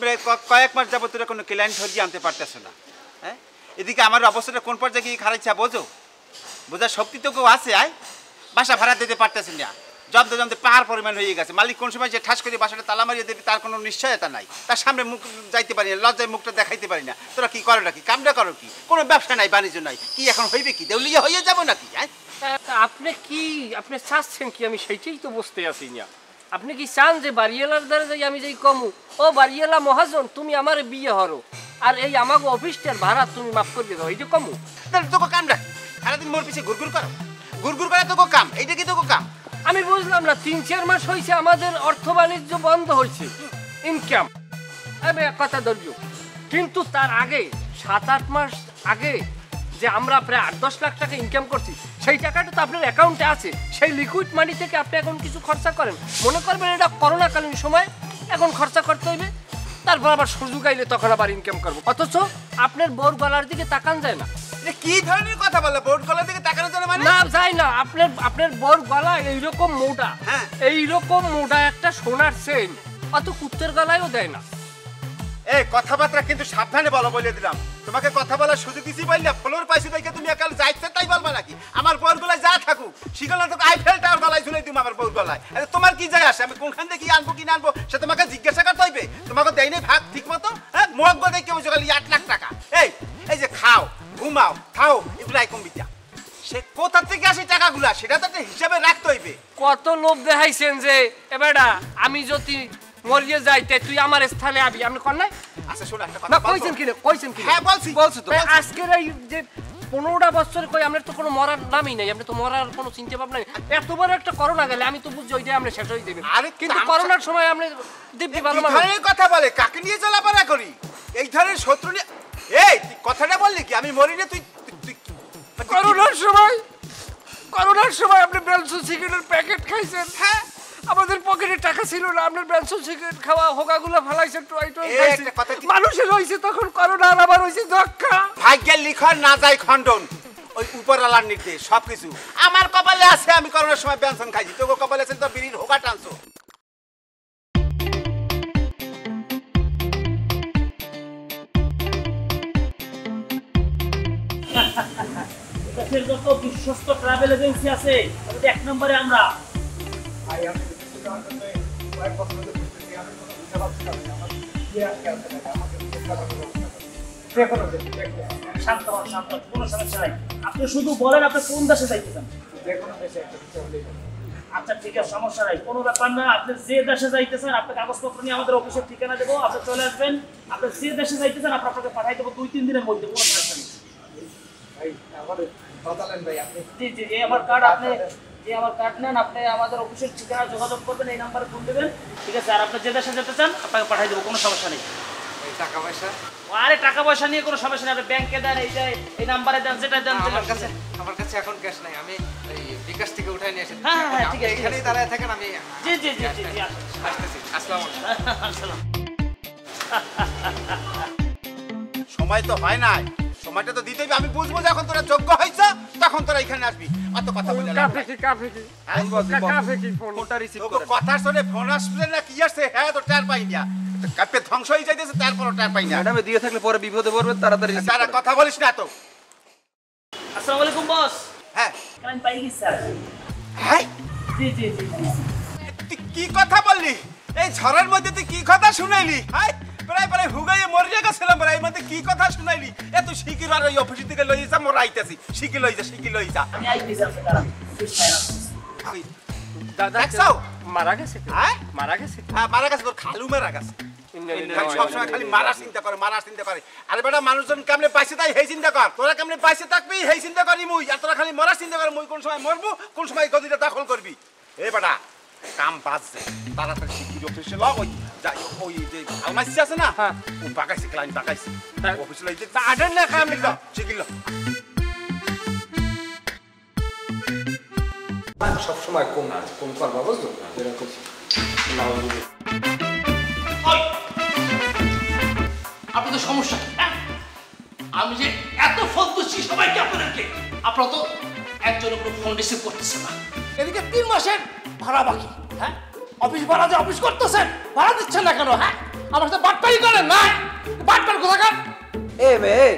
প্রায় কয়েক মাস যাবত তোরা কোনো ক্লায়েন্ট ধরিয়ে আনতে পারতেছ না। হ্যাঁ, এদিকে আমার অবস্থাটা কোন পর্যায়ে গিয়ে খারাইছা বোঝো? বোঝার শক্তি তো কেউ আছে? আয়, বাসা ভাড়া দিতে পারতেছি না, জমতে জমতে পাহাড় পরিমাণ হয়ে গেছে। মালিক কোন সময় যে ঠাস করে বাসাটা তালা মারিয়ে দেবে তার কোনো নিশ্চয়তা নাই। তার সামনে মুখ যাইতে পারি না, লজ্জায় মুখটা দেখাইতে পারি না। তোরা কি করো নাকি? কামটা করো কি? কোনো ব্যবসা নাই, বাণিজ্য নাই, কি এখন হইবে কি? দেউলিয়া হয়ে যাবো নাকি? হ্যাঁ, আপনি কি আপনি চাচ্ছেন কি? আমি সেইটাই তো বুঝতে আছি না। আপনি কি চান যে বাড়িওয়ালার দ্বারা যাই আমি যাই কমু, ও বাড়িওয়ালা মহাজন তুমি আমার বিয়ে হরো, আর এই আমাকে অফিসটার ভাড়া তুমি মাফ করে দাও, এইটা কমু? তাহলে তোকে কাম রাখ, সারাদিন মোর পিছিয়ে ঘুরঘুর করো, ঘুরঘুর করা তোকে কাম? এইটা কি তোকে কাম? আমি বুঝলাম না, 3-4 মাস হয়েছে আমাদের অর্থ বাণিজ্য বন্ধ হয়েছে, ইনকাম আমি এক কথা ধরব, কিন্তু তার আগে 7-8 মাস আগে যে আমরা প্রায় 8-10 লাখ টাকা ইনকাম করছি, সেই টাকাটা তো আপনার অ্যাকাউন্টে আছে। সেই লিকুইড মানি থেকে আপনি এখন কিছু খরচা করেন, মনে করবেন এটা করোনাকালীন সময়, এখন খরচা করতে হইবে, তারপর আবার সুযোগ আইলে তখন আবার ইনকাম করবো। অথচ আপনার বউর গলার দিকে তাকান যায় না। কি ধরনের কথা বলে? বউর গলার দিকে তাকানো যায় না মানে? না যায় না, আপনার বউর গলা এইরকম মোটা, এইরকম মোটা একটা সোনার চেইন অত কুত্তের গলায়ও দেয় না। এই কথাবার্তা কিন্তু সাবধানে বলো, বলে দিলাম। তোমাকে কথা বলার সুযোগ দিছি বললে ফ্লোর পাইছি দেখে তুমি একাল যাইতে তাই বলবা নাকি? আমার বউর গলায় যা থাকুক, সেগুলো তো আইফেল টাওয়ার গলায় ঝুলাই দিম আমার বউর গলায়। আরে তোমার কি যায় আসে? আমি কোনখান থেকে আনবো কি না আনবো সে তোমাকে জিজ্ঞাসা করতে হইবে? তোমাকে দেয় নাই ভাগ ঠিক মতো? হ্যাঁ, মোয়াক বলে কেউ সকালে 8 লাখ টাকা। এই যে খাও, ঘুমাও, খাও, এগুলাই কমবিটা, সে কোথা থেকে আসে টাকাগুলা সেটা তো একটা হিসাবে রাখতে হইবে। কত লোভ দেখাইছেন যে এবারটা আমি যদি মরিয়ে যাইতে তুই আমার স্থানে আবি, আপনি কর নাই? আচ্ছা শোনো একটা কথা। না কইছেন কি? হ্যাঁ বলছি তো। আজকের এই যে 15টা বছর কই আমরা তো কোনো মরার নামই নাই, আমরা তো মরার কোনো চিন্তা ভাবনা নাই। এত বড় একটা করোনা গেলে আমি তো বুঝছি ওইটাই আমরা শেষ হয়ে দেবেন। আরে কিন্তু করোনার সময় আমরা দিব্যি ভালো মানুষ। এই কথা বলে কাকে নিয়ে চলাফেরা করি? এই ধরনের শত্রু নিয়ে এই কথাটা বললি কি? আমি মরি না, তুই করোনার সময় আপনি বেলসু সিগারেটের প্যাকেট খাইছেন। হ্যাঁ, আমাদের পকেটে টাকা ছিল না, আপনার বেলসু সিগারেট খাওয়া হোগাগুলো ফেলাইছেন, টয় মানুষের হয়েছে তখন করোনা, আর আবার হয়েছে যক্ষা। ভাগ্যের লিখন না যায় খণ্ডন, ওই উপরওয়ালার নির্দেশ সবকিছু। আমার কপালে আছে, আমি করোনার সময় বেনসন খাইছি, তোকে কপালে আছে তো বিড়ির হোগা টানছো। যত বিশ্বস্ত ট্রাভেল এজেন্সি আছে এক নম্বরে আমরা। কোনো সমস্যা নাই, আপনি শুধু বলেন আপনি কোন দেশে যাইতে চান। আচ্ছা ঠিক আছে, সমস্যা নাই, কোনো ব্যাপার না। আপনি যে দেশে যাইতেছেন আপনি কাগজপত্র নিয়ে আমাদের অফিসের ঠিকানা দেবো, আপনি চলে আসবেন। আপনি যে দেশে যাইতেছেন আপনাকে পাঠাই দেবো 2-3 দিনের মধ্যে, কোনো সমস্যা নেই। জি জি, এই আমার কার্ড, আপনি যে আমার কার্ড নেন, আপনি আমাদের অফিসের ঠিকানা যোগাযোগ করবেন, এই নাম্বারে ফোন দেবেন, ঠিক আছে? আর আপনি যে দেশে যেতে চান আপনাকে পাঠাই দেবো, কোনো সমস্যা নেই। টাকা পয়সা? আরে টাকা পয়সা নিয়ে কোনো সমস্যা নেই, আপনি ব্যাংকে দেন, এই নাম্বারে দেন, যেটা দেন। আমার কাছে এখন ক্যাশ নাই, আমি এই বিকাশ থেকে উঠাই নিয়ে এসেছি। হ্যাঁ হ্যাঁ ঠিক আছে, এখানেই দাঁড়ায় থাকেন, আমি জি জি জি জি জি আসতেছি। আসসালামু আলাইকুম। সময় তো হয় নাই, সময়টা তো দিতেই হবে। আমি বুঝবো যখন তোরা যোগ্য হইছ তখন তোরা এখানে আসবি। অত কথা বলে কথা শুনে ফোন আসবে না কি আসছে? হ্যাঁ তো টার পাই না, কাপে ধ্বংস হয়ে যাইতেছে, তারপরও টার পাই না। ম্যাডামে দিয়ে থাকলে পরে বিপদে পড়বেন, তাড়াতাড়ি তারা কথা বলিস না তো। আসসালামু আলাইকুম বস। হ্যাঁ আমি পাই গেছি স্যার। হ্যাঁ জি জি জি। তুই কি কথা বললি? এই ঝড়ের মধ্যে তুই কি কথা শুনাইলি? হ্যাঁ, প্রায় প্রায় হুগাইয়ে মরিয়া গেছিলাম, এই মধ্যে কি কথা শুনাইলি? এত শিকির আর ওই অফিস থেকে লই যা, মোর আইতাছি। শিকি লই যা। আমি আইতেছি আপনার দাদা মারা গেছে? হ্যাঁ মারা গেছে। হ্যাঁ মারা গেছে, তোর খালু মারা গেছে। সবসময় খালি মারার চিন্তা করে। আরে বেটা, মানুষজন কেমনে পাইছে তাই সেই চিন্তা কর। তোরা কেমনে পাইছে থাকবি সেই চিন্তা করি মুই, আর তোরা খালি মরার চিন্তা কর। মুই কোন সময় মরবো, কোন সময় গদিটা দখল করবি। এ বেটা কাম বাজছে, তাড়াতাড়ি শিগগির অফিসে লও। ওই যে আলমাসি আছে না, ও বাগাইছে, ক্লায়েন্ট বাগাইছে, অফিসে লই যে আডেন না কাম লিখো, শিগগির লও। সব সময় কোন করবা, বুঝলো? যেরকম আপনাদের সমস্যা কি? আমি যে এত ফোন দিচ্ছি সবাইকে আপনাদেরকে, আপনারা তো একজনের কোনো ফোন রিসিভ করতেছেন না। এদিকে 3 মাসের ভাড়া বাকি। হ্যাঁ, অফিস ভাড়া যে অফিস করতেছেন, ভাড়া দিচ্ছেন না কেন? হ্যাঁ, আমার সাথে বাটপারি করেন না বাটপার কোথাকার এ মেয়ে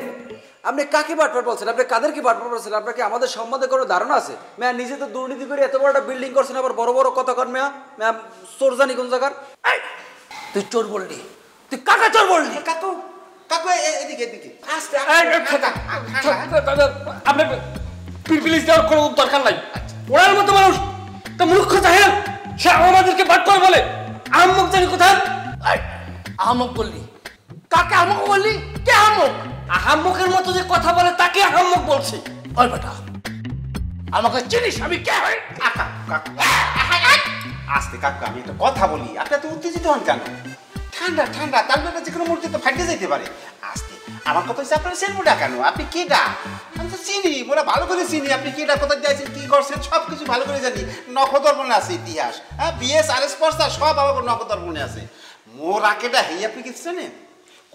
আপনি কাকে বাটপার বলছেন আপনি কাদেরকে বাটপার বলছেন আপনার কি আমাদের সম্বন্ধে কোনো ধারণা আছে মেয়া নিজে তো দুর্নীতি করে এত বড় একটা বিল্ডিং করছেন আবার বড় বড় কথা কর মেয়া মেয়া চোর জানি কোন জায়গার তুই চোর বললি তুই কাকা চোর বললি কাকু কাকু এদিকে এদিকে আস্তে আপনি প্লিজ দেওয়ার কোনো দরকার নাই ওনার মতো মানুষ তো মূর্খ জাহেল সে আমাদেরকে বাটপার বলে আহম্মক জানি কোথায় আহমক বললি কাকে আহমক বললি কে আহমক আহম্মকের মতো যে কথা বলে তাকে আহম্মক বলছি ওই বেটা আমাকে চিনিস আমি কে হই আস্তে কাকু আমি একটা কথা বলি আপনি এত উত্তেজিত হন কেন ঠান্ডা ঠান্ডা তার জন্য যে কোনো মুহূর্তে তো ফাটে যেতে পারে আস্তে আমার কথা হচ্ছে আপনার সেলফুটা কেন আপনি কেডা আমি তো চিনি মোরা ভালো করে চিনি আপনি কেডা কোথায় যাইছেন কি করছেন সব কিছু ভালো করে জানি নখদর্পণে আছে ইতিহাস হ্যাঁ বিএস আর এস পড়তা সব আমার নখদর্পণে আছে মোরা কেডা হেই আপনি কিছু জানেন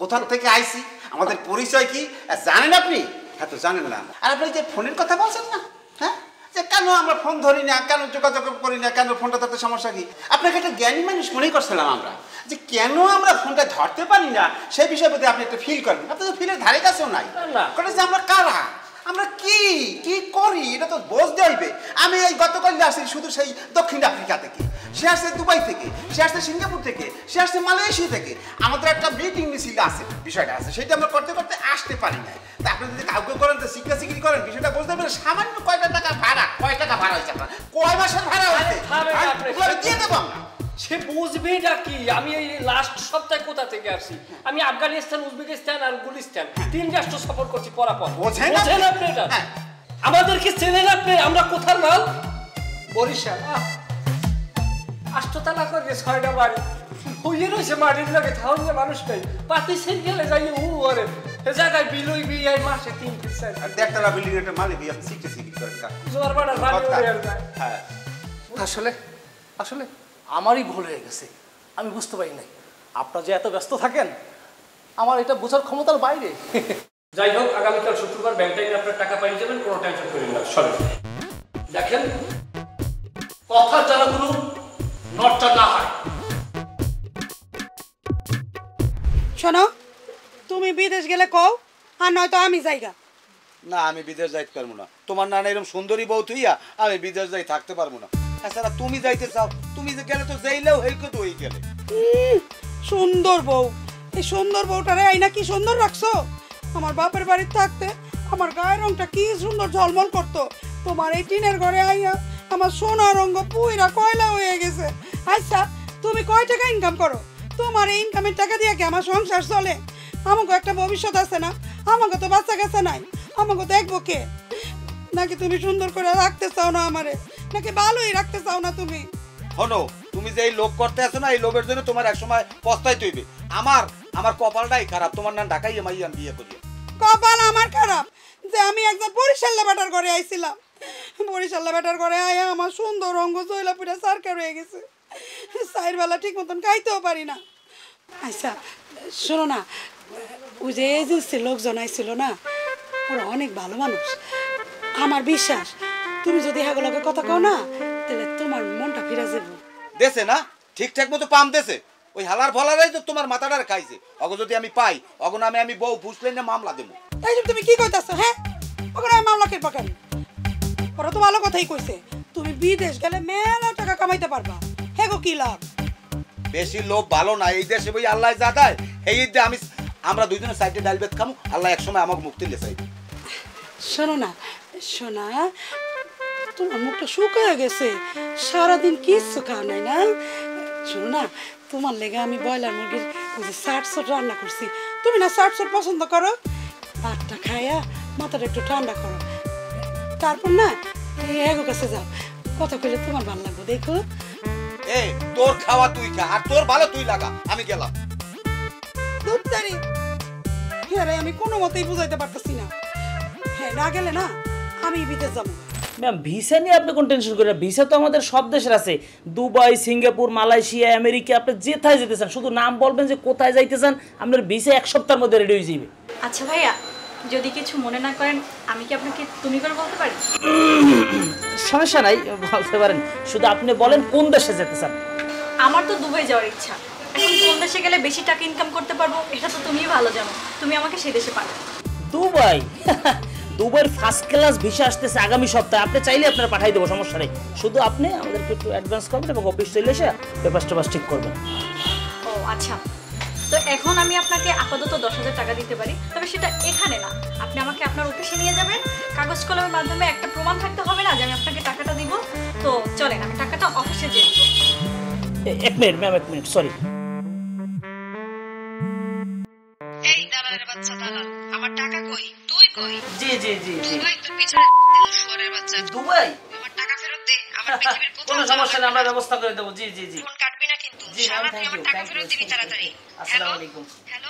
কোথা থেকে আইছি আমাদের পরিচয় কি জানেন আপনি হ্যাঁ তো জানেন না আর আপনি যে ফোনের কথা বলছেন না হ্যাঁ যে কেন আমরা ফোন ধরি না কেন যোগাযোগ করি না কেন ফোনটা ধরতে সমস্যা কি আপনাকে একটা জ্ঞানী মানুষ মনেই করছিলাম আমরা যে কেন আমরা ফোনটা ধরতে পারি না সেই বিষয়ে প্রতি আপনি একটা ফিল করেন আপনি তো ফিলের ধারে কাছেও নাই কারণ যে আমরা কারা আমরা কি কি করি এটা তো বুঝতে হইবে আমি এই গতকাল আসছি শুধু সেই দক্ষিণ আফ্রিকা থেকে সে আসছে দুবাই থেকে সে আসছে সিঙ্গাপুর থেকে সে আসছে মালয়েশিয়া থেকে আমাদের একটা মিটিং মিছিল আছে বিষয়টা আছে সেটা আমরা করতে করতে আসতে পারি না তা আপনি যদি কাউকে করেন তো সিকরি করেন বিষয়টা বুঝতে পারেন সামান্য কয় টাকা ভাড়া হয়েছে আপনার কয় মাসের ভাড়া হয়েছে দিয়ে দেবো আমরা সে বুঝবেটা কি আমি এই লাস্ট সপ্তাহে কোথা থেকে আসছি আমি আফগানিস্তান উজবেকিস্তান আর গুলিস্তান 3 রাষ্ট্র সফর করছি পরাপর বোঝেন আপনি এটা আমাদেরকে চেনেন আপনি আমরা কোথার মাল বরিশাল আষ্টতলা করে 6টা বাড়ি হইয়ে রয়েছে মাটির লাগে তাহলে মানুষ নেই পাতি সেন গেলে যাই ওরে এ জায়গায় বিলই বিয়ে মাসে 3 পিসাই আর দেখতলা বিল্ডিং এর মালিক আপনি সিকরি করেন কা জোর বাড়ার বাড়ি হয়ে যায় হ্যাঁ আসলে আসলে আমারই ভুল হয়ে গেছে আমি বুঝতে পারি নাই আপনারা যে এত ব্যস্ত থাকেন আমার এটা বোঝার ক্ষমতার বাইরে যাই হোক আগামীকাল শুক্রবার ব্যাংক থেকে আপনার টাকা পাই যাবেন কোনো টেনশন করেন না সরেন দেখেন কথা যারা কোনো নটটা না হয় শোনো তুমি বিদেশ গেলে কও আর নয়তো আমি যাইগা না আমি বিদেশ যাইতে পারবো না তোমার নানা এরকম সুন্দরী বউ তুইয়া আমি বিদেশ যাই থাকতে পারবো না তাছাড়া তুমি যাইতে চাও তুমি যে গেলে তো যাইলেও হেলকে তো ওই গেলে সুন্দর বউ এই সুন্দর বউটারে আইনা কি সুন্দর রাখছো আমার বাপের বাড়িতে থাকতে আমার গায়ের রংটা কি সুন্দর ঝলমল করতো তোমার এই টিনের ঘরে আইয়া আমার সোনা রঙ পুইরা কয়লা হয়ে গেছে আচ্ছা তুমি কয় টাকা ইনকাম করো তোমার এই ইনকামের টাকা দিয়ে কি আমার সংসার চলে আমাকে একটা ভবিষ্যৎ আছে না আমাকে তো বাচ্চা কাছে নাই আমাকে দেখবো কে নাকি তুমি সুন্দর করে রাখতে চাও না আমারে নাকি ভালোই রাখতে চাও না তুমি হনো তুমি যে এই লোভ করতে আছো না এই লোভের জন্য তোমার এক সময় পস্তাইতে হইবে আমার কপালটাই খারাপ তোমার নাম ঢাকাই আমি বিয়ে করি কপাল আমার খারাপ যে আমি একজন বরিশাল বেটার ঘরে আইছিলাম বরিশাল বেটার ঘরে আয়া আমার সুন্দর রঙ্গ জয়লা পুরা সারকা রয়ে গেছে চাইর বেলা ঠিক মতন খাইতেও পারি না আচ্ছা শোনো না ওই যে এজেন্সির লোকজন আইছিল না ওরা অনেক ভালো মানুষ আমার বিশ্বাস তুমি যদি হাগলকে কথা কও না তাহলে তোমার মনটা ফিরে যাবে দেশে না ঠিকঠাক মতো পাম দেশে ওই হালার ফলারাই তো তোমার মাথাটার খাইছে অগো যদি আমি পাই অগো নামে আমি বউ ফুসলে না মামলা দেবো এই তুমি কি কইতাছো হ্যাঁ ওখানে আমি মামলা কেন পাকারি ওরা তো ভালো কথাই কইছে তুমি বিদেশ গেলে মেলা টাকা কামাইতে পারবা হ্যাঁ গো কি লাভ বেশি লোভ ভালো না এই দেশে বই আল্লাহ যা দেয় এই ঈদে আমরা দুইজনের সাইডে ডাল বেত খামু আল্লাহ একসময় আমাকে মুক্তি দিয়ে চাইবে শোনো না শোনা তোমার মুখটা শুকিয়ে গেছে সারাদিন কিচ্ছু খাওয়া নাই না শোনো না তোমার লেগে আমি ব্রয়লার মুরগির ওই যে 60 রান্না করছি তুমি না 60 পছন্দ করো ভাতটা খাইয়া মাথাটা একটু ঠান্ডা করো তারপর না এগো কাছে যাও কথা কইলে তোমার ভালো লাগবে দেখো এই তোর খাওয়া তুই খা আর তোর ভালো তুই লাগা আমি গেলাম দুধদারি হ্যাঁ রে আমি কোনো মতেই বুঝাইতে পারতেছি না হ্যাঁ না গেলে না আমি বিদেশ যাবো ম্যাম ভিসা নিয়ে আপনি কোন টেনশন করেন ভিসা তো আমাদের সব দেশের আছে দুবাই সিঙ্গাপুর মালয়েশিয়া আমেরিকা আপনি যেথায় যেতে চান শুধু নাম বলবেন যে কোথায় যাইতে চান আপনার ভিসা এক সপ্তাহের মধ্যে রেডি হয়ে যাবে আচ্ছা ভাইয়া যদি কিছু মনে না করেন আমি কি আপনাকে তুমি করে বলতে পারি সমস্যা নাই বলতে পারেন শুধু আপনি বলেন কোন দেশে যেতে চান আমার তো দুবাই যাওয়ার ইচ্ছা এখন কোন দেশে গেলে বেশি টাকা ইনকাম করতে পারবো এটা তো তুমিই ভালো জানো, তুমি আমাকে সেই দেশে পাঠাও। দুবাই দুবাইয়ের ফার্স্ট ক্লাস ভিসা আসতেছে আগামী সপ্তাহে, আপনি চাইলে আপনারা পাঠাই দেবো, সমস্যা নেই। শুধু আপনি আমাদেরকে একটু অ্যাডভান্স করবেন এবং অফিস চলে এসে পেপার টেপার ঠিক করবেন। ও আচ্ছা, তো এখন আমি আপনাকে আপাতত 10,000 টাকা দিতে পারি, তবে সেটা এখানে না, আপনি আমাকে আপনার অফিসে নিয়ে যাবেন, কাগজ কলমের মাধ্যমে একটা প্রমাণ থাকতে হবে না যে আমি আপনাকে টাকাটা দিব। তো চলেন আমি টাকাটা অফিসে দিয়ে দেবো। এক মিনিট ম্যাম, এক মিনিট, সরি। এই দালালের বাচ্চা দালাল, আমার টাকা কই? তুই কই? জি জি জি জি দুবাই তোর পিছনে শুয়োরের বাচ্চা। দুবাই আমার টাকা ফেরত দে, আমার পৃথিবীর কোথাও কোনো সমস্যা নেই, আমরা ব্যবস্থা করে দেবো। জি জি জি ফোন কাটবি না কিন্তু। জি ম্যাম, শালা তুই থ্যাংক আমার ইউ, টাকা থ্যাংক ইউ। ফেরত দিবি তাড়াতাড়ি। আসসালামু আলাইকুম। হ্যালো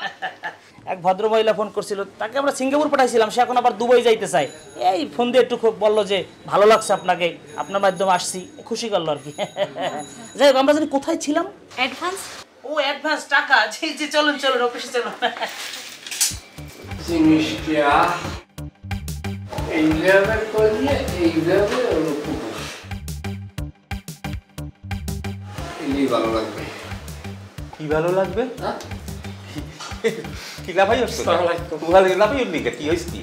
এক ভদ্র মহিলা ফোন করছিল, তাকে আমরা সিঙ্গাপুর পাঠাইছিলাম, সে এখন আবার দুবাই যাইতে চায়। এই ফোন দিয়ে একটু খুব বললো যে ভালো লাগছে আপনাকে, আপনার মাধ্যমে আসছি, খুশি করলো আর কি। যাই হোক, আমরা জানি কোথায় ছিলাম। অ্যাডভান্স? ও অ্যাডভান্স টাকা, জি জি, চলুন চলুন অফিসে চলুন। জিনিসটা এইভাবে করলে এইভাবে এলেই ভালো লাগবে। কি ভালো লাগবে? হ্যাঁ? কি লাভাই হচ্ছে? লাভাই উঠলি কি হয়েছে কি?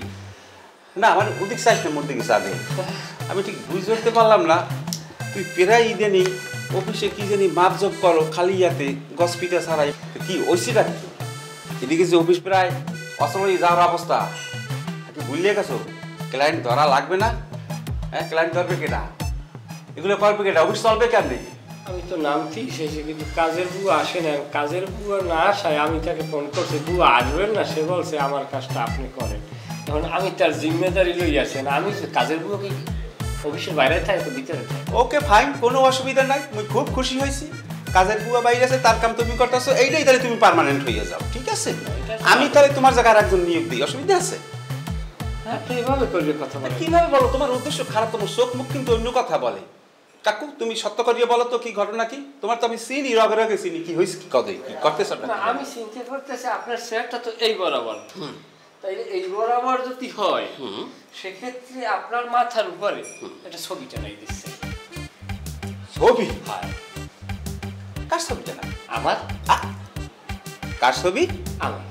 না আমার ওদিক চাইছ না, মোর দিকে চাঁদে আমি ঠিক বুঝতে পারলাম না। তুই প্রায় ইদানি অফিসে কি জানি মাপজপ করো খালি ইয়াতে গসপিটা ছাড়াই, কি ওইসিটা কি? এদিকে যে অফিস প্রায় অসময় যাওয়ার অবস্থা, তুই ভুলিয়ে গেছো ক্লায়েন্ট ধরা লাগবে না? হ্যাঁ, ক্লায়েন্ট ধরবে কেটা, এগুলো করবে কেটা, অফিস চলবে কেমনি? আমি তো নামছি শেষে, কিন্তু কাজের বুয়া আসে না। কাজের বুয়া না আসায় আমি তাকে ফোন করছি, বুয়া আসবেন না, সে বলছে আমার কাজটা আপনি করেন। এখন আমি তার জিম্মেদারি লই আছেন, আমি কাজের বুয়াকে অফিসের বাইরে থাকে তো ভিতরে থাকে। ওকে ফাইন, কোনো অসুবিধা নাই, আমি খুব খুশি হয়েছি। কাজের বুয়া বাইরে আছে, তার কাম তুমি করতেছো, এইটাই তাহলে তুমি পার্মানেন্ট হয়ে যাও, ঠিক আছে? আমি তাহলে তোমার জায়গায় একজন নিয়োগ দিই, অসুবিধা আছে? আপনি এভাবে করলে কথা বলেন কিভাবে বলো? তোমার উদ্দেশ্য খারাপ, তোমার চোখ মুখ কিন্তু অন্য কথা বলে। কাকু তুমি সত্য করিয়ে বলো তো, কি ঘটনা কি? তোমার তো আমি চিনি, রগে রগে চিনি, কি হয়েছে, কি কদে কি করতেছ? না, আমি চিন্তা করতেছি আপনার শেয়ারটা তো এই বরাবর, তাইলে এই বরাবর যদি হয় সেক্ষেত্রে আপনার মাথার উপরে একটা ছবিটা নাই দিচ্ছে। ছবি? হ্যাঁ। কার ছবিটা না? আমার? কার ছবি? আমার।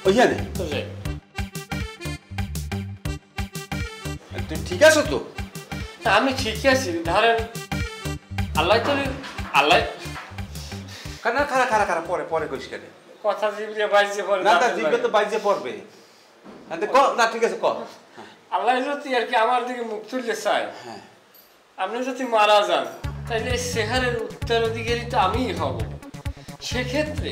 ওইখানে তো যে তুই ঠিক আছো তো? আমি ঠিক আছি, ধরেন আল্লাহ তো আল্লাহ খানা খারা খারা খারা পরে পরে কইস কেন? কথা জিবলে বাইজে পড়ে না, তার জিভে তো বাইজে পড়বে। না ঠিক আছে, কর। আল্লাহ যদি আর কি আমার দিকে মুখ তুলতে চায়, হ্যাঁ, আপনি যদি মারা যান তাহলে শেহারের উত্তরাধিকারী তো আমিই হব। সেক্ষেত্রে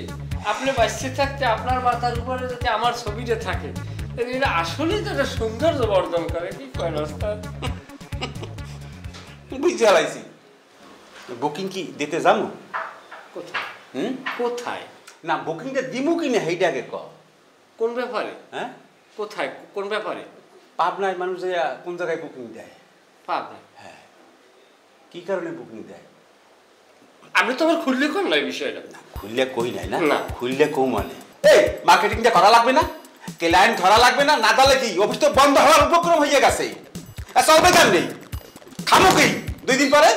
আপনি বাঁচতে থাকতে আপনার মাথার উপরে যদি আমার ছবিটা থাকে, তাহলে এটা আসলেই তো একটা সৌন্দর্য বর্ধন করে। কি করেন ওস্তাদ? বুঝতে হারাইছি। বুকিং কি দিতে যাবো? কোথায়? হুম, কোথায়? না বুকিংটা দিমু কি না সেইটা আগে ক। কোন ব্যাপারে? হ্যাঁ, কোথায় কোন ব্যাপারে? পাবনায় মানুষ যে কোন জায়গায় বুকিং দেয়? পাবনা। হ্যাঁ, কি কারণে বুকিং দেয়? আপনি তো আমার খুললে কোন নাই বিষয়টা। খুললে কই নাই না? না। খুললে কৌ মানে এই মার্কেটিংটা করা লাগবে না, ক্লায়েন্ট ধরা লাগবে না, না তাহলে কি অফিস তো বন্ধ হওয়ার উপক্রম হয়ে গেছে। চলবে কেন নেই, খামো কি 2 দিন পরে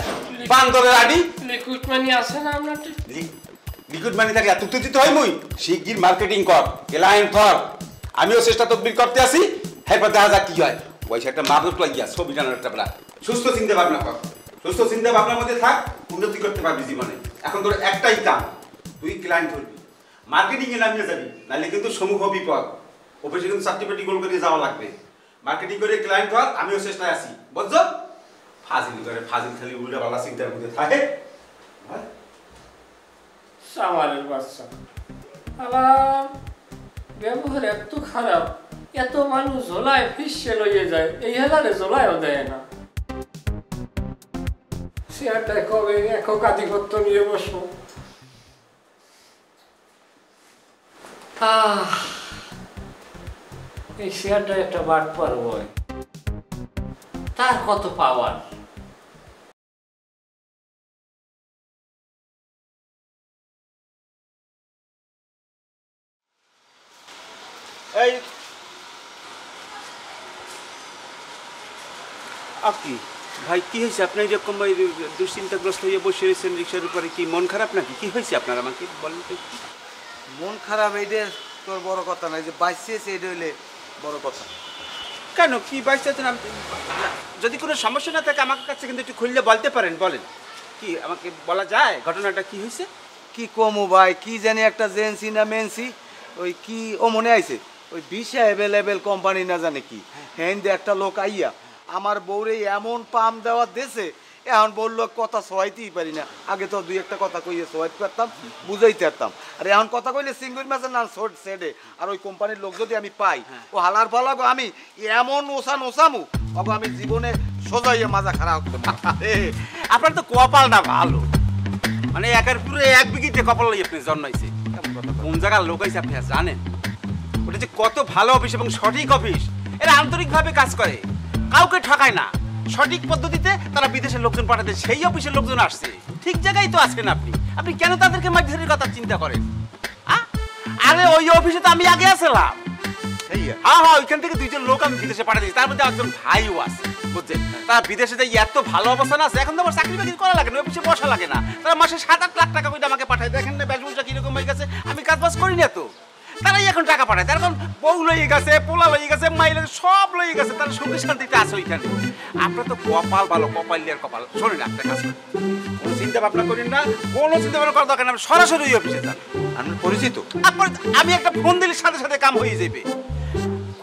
বান্দরের আডি লিকুইড মানি আছে না আপনার? লিকুইড মানি থাকলে এত দিতে হয়। মুই শিগগির মার্কেটিং কর, ক্লায়েন্ট ধর, আমিও চেষ্টা তদবির করতে আসি। এরপর দেখা যাক কি হয়। পয়সাটা মাদক লাগিয়া ছবি টানার একটা বেলা। সুস্থ চিন্তা ভাবনা কর, সুস্থ চিন্তা ভাবনার মধ্যে থাক, উন্নতি করতে পারবি জীবনে। এখন তোর একটাই কাম, তুই ক্লায়েন্ট ধরবি, মার্কেটিং এ নামিয়ে যাবি, নাহলে কিন্তু সমূহ বিপদ। অফিসে কিন্তু সার্টিফিকেট গোল করে যাওয়া লাগবে। মার্কেটিং করে ক্লায়েন্ট ধর, আমিও চেষ্টায় আছি, বুঝছো? ফাজিল করে, ফাজিল খালি উল্টা পাল্টা চিন্তার মধ্যে থাকে। সামারের বাচ্চা আবার ব্যবহার এত খারাপ, এত মানুষ ঝোলায় ফিসে লইয়ে যায়, এই হেলারে ঝোলায়ও দেয় না। শেয়ারটা কবে একক আধিপত্য নিয়ে বসবো। এই শেয়ারটা একটা বাট পার বয়, তার কত পাওয়ার। এই আর কি ভাই কি হয়েছে আপনি এরকম দুশ্চিন্তাগ্রস্ত হয়ে বসে রয়েছেন রিক্সার উপরে? কি মন খারাপ নাকি? কি হয়েছে আপনার আমাকে বলেন তো। মন খারাপ এইটা তোর বড় কথা নাই, যে বাইসেছে এটা হইলে বড় কথা। কেন কি বাইচাচ্ছেন? যদি কোনো সমস্যা না থাকে আমার কাছে কিন্তু একটু খুললে বলতে পারেন। বলেন কি আমাকে বলা যায় ঘটনাটা কি হয়েছে? কি কমু ভাই, কি জানি একটা জেন্সি না মেন্সি ওই কি ও মনে আইছে ওই ভিসা অ্যাভেলেবেল কোম্পানি না জানে কি, হ্যাঁ একটা লোক আইয়া আমার বউরে এমন পাম দেওয়া দেশে, এখন বললো কথা সহাইতেই পারি না। আগে তো দুই একটা কথা কইয়ে সহাইতে পারতাম, বুঝাইতে পারতাম, আর এখন কথা কইলে সিঙ্গুর মাছের না শোট সেডে। আর ওই কোম্পানির লোক যদি আমি পাই ও হালার ফালাগো আমি এমন ওসামু ওগো আমি জীবনে সোজাইয়ে মাজা খারাপ করতে। আপনার তো কপাল না ভালো, মানে একের পুরো এক বিঘিতে কপাল লই আপনি জন্মাইছে। কোন জায়গার লোক আইছে আপনি জানেন? ওটা যে কত ভালো অফিস এবং সঠিক অফিস, এরা আন্তরিকভাবে কাজ করে, কাউকে ঠকায় না। সঠিক পদ্ধতিতে তারা বিদেশের লোকজন পাঠাতে, সেই অফিসের লোকজন আসছে। ঠিক জায়গায় তো আছেন আপনি। আপনি কেন তাদেরকে মাঝধারের কথা চিন্তা করেন? আরে ওই অফিসে তো আমি আগে আসলাম। হ্যাঁ, ওইখান থেকে দুইজন লোক আমি বিদেশে পাঠিয়ে দিয়েছি, তার মধ্যে একজন ভাইও আছে, বুঝছেন? তারা বিদেশে যাই এত ভালো অবস্থান আছে, এখন তো আমার চাকরি বাকরি করা লাগে না, অফিসে বসা লাগে না। তারা মাসে 7-8 লাখ টাকা করে আমাকে পাঠায়। দেখেন না ব্যাসবুলটা কিরকম হয়ে গেছে, আমি কাজ বাজ করি না তো, তারাই এখন টাকা পাঠায়। তার এখন বউ লইয়ে গেছে, পোলা লইয়ে গেছে, মাই লইয়ে সব লইয়ে গেছে, তারা সুখে শান্তিতে আছে ওইখানে। আপনার তো কপাল ভালো, কপালিয়ার কপাল। শোনেন একটা কাজ করেন, কোনো চিন্তা ভাবনা করেন না, কোনো চিন্তা ভাবনা করার দরকার না, সরাসরি ওই অফিসে যান। আমি পরিচিত, আমি একটা ফোন দিলে সাথে সাথে কাম হয়ে যাবে।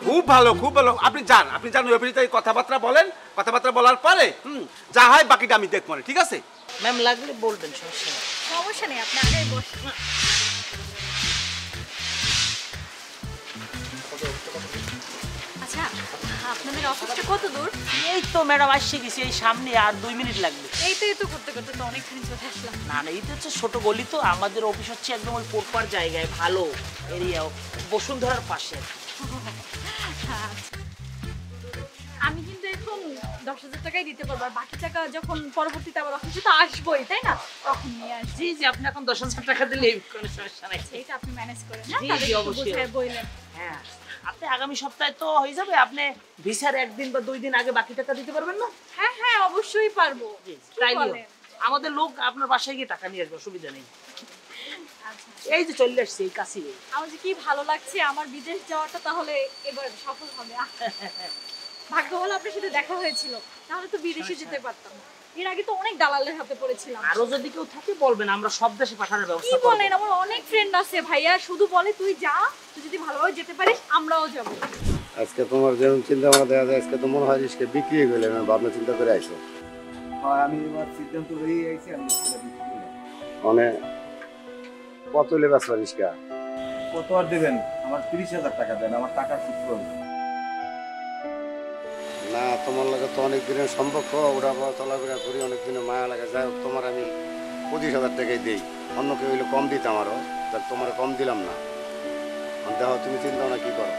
খুব ভালো, খুব ভালো। আপনি যান ওই অফিসে কথাবার্তা বলেন, কথাবার্তা বলার পরে যা হয় বাকিটা আমি দেখবো না, ঠিক আছে? ম্যাম লাগলে বলবেন, সমস্যা নেই। সমস্যা নেই, আপনি আগে বসুন। আচ্ছা, আপনাদের অফিসটা কত দূর? এই তো ম্যাডাম আসছে গেছি, এই সামনে, আর 2 মিনিট লাগবে। এই তো করতে করতে তো অনেকখানি চলে আসলাম। না এইটা হচ্ছে ছোট গলি, তো আমাদের অফিস হচ্ছে একদম ওই প্রপার জায়গায়, ভালো এরিয়া, বসুন্ধরার পাশে। আমি কিন্তু এখন 10,000 টাকাই দিতে পারবো, আর বাকি টাকা যখন পরবর্তীতে আবার অফিসে তো আসবোই, তাই না? তখন নিয়ে আসবো। জি আপনি এখন 10,000 টাকা দিলে কোনো সমস্যা নাই। এটা আপনি ম্যানেজ করেন না? জি অবশ্যই বললেন। হ্যাঁ, আপনি আগামী সপ্তাহে তো হয়ে যাবে, আপনি ভিসার 1 দিন বা 2 দিন আগে বাকি টাকা দিতে পারবেন না? হ্যাঁ অবশ্যই পারবো। তাইলে আমাদের লোক আপনার বাসায় গিয়ে টাকা নিয়ে আসবে, অসুবিধা নেই। এই যে চলে আসছে এই কাছে। আমার যে কি ভালো লাগছে, আমার বিদেশ যাওয়াটা তাহলে এবার সফল হবে। ভাগ্য ভালো আপনার সাথে দেখা হয়েছিল, তাহলে তো বিদেশে যেতে পারতাম। এর আগে তো অনেক দালালের হাতে পড়েছিলাম। আরো যদি কেউ থাকে বলবেন, আমরা সব দেশে পাঠানোর ব্যবস্থা করব। কি বলেন, আমার অনেক ফ্রেন্ড আছে ভাইয়া, শুধু বলে তুই যা, তুই যদি ভালোভাবে যেতে পারিস আমরাও যাব। আজকে তোমার যেমন চিন্তা ভাবনা দেখা যায়, আজকে তো মনে হয় যে বিক্রি হয়ে গেলে না, ভাবনা চিন্তা করে আইছো। হ্যাঁ, আমি এবার সিদ্ধান্ত হয়ে আইছি, আমি বিক্রি করব। মানে কত লেবাস রিস্কা? কত আর দেবেন? আমার 30,000 টাকা দেন, আমার টাকার খুব প্রয়োজন। না তোমার লাগে তো অনেক দিনের সম্পর্ক, ওরা চলাফেরা করি, অনেক দিনের মায়া লাগে। যাই হোক, তোমার আমি 25,000 টাকাই দিই। অন্য কেউ হইলে কম দিতাম আরও, তার তোমার কম দিলাম না। দেখো তুমি চিন্তা ভাবনা কি করো।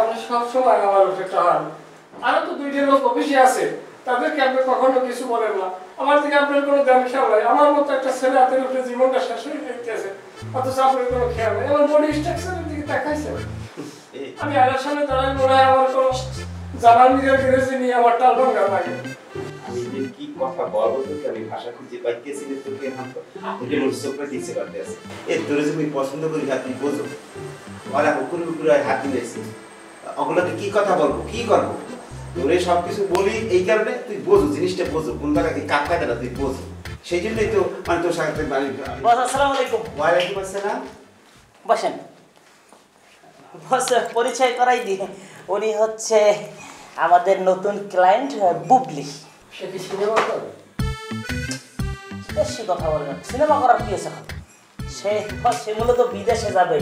আপনি সবসময় আমার উপরে টান। আরো তো 2টা লোক অফিসে আছে, তাদেরকে আপনি কখনো কিছু বলেন না। আমার থেকে আপনার কোনো দাম সামলাই, আমার মতো একটা ছেলে হাতের উপরে জীবনটা শেষ হয়ে যেতেছে, অথচ আপনার কোনো খেয়াল নেই। আমার বডি স্ট্রাকচারের দিকে তাকাইছেন। আমি আয়নার সামনে দাঁড়াই, মনে হয় আমার কোনো জানার নিজের বিরোধী নিয়ে আমার টাল ভাঙ্গা লাগে। আমি যে কি কথা বলবো তোকে, আমি ভাষা খুঁজে পাইতেছি না, তোকে তোকে চোখে দিচ্ছে পারতে আছে। এই তোরে যদি পছন্দ করি তুই বোঝো, ওরা হুকুরে হাত দিয়েছে, ওগুলোকে কি কথা বলবো, কি করবো? তোরে সবকিছু বলি এই কারণে তুই বোঝো, জিনিসটা বোঝো, কোন জায়গা কি কাক কায়দা তুই বোঝো। সেই জন্যই তো মানে তোর সাথে বস আসসালামু আলাইকুম। ওয়ালাইকুম আসসালাম। বসেন। বস পরিচয় করাই দিই, উনি হচ্ছে আমাদের নতুন ক্লায়েন্ট বুবলি। সে কি সিনেমা করে? বেশি কথা বলবেন, সিনেমা করার কি আছে? সে মূলত বিদেশে যাবে,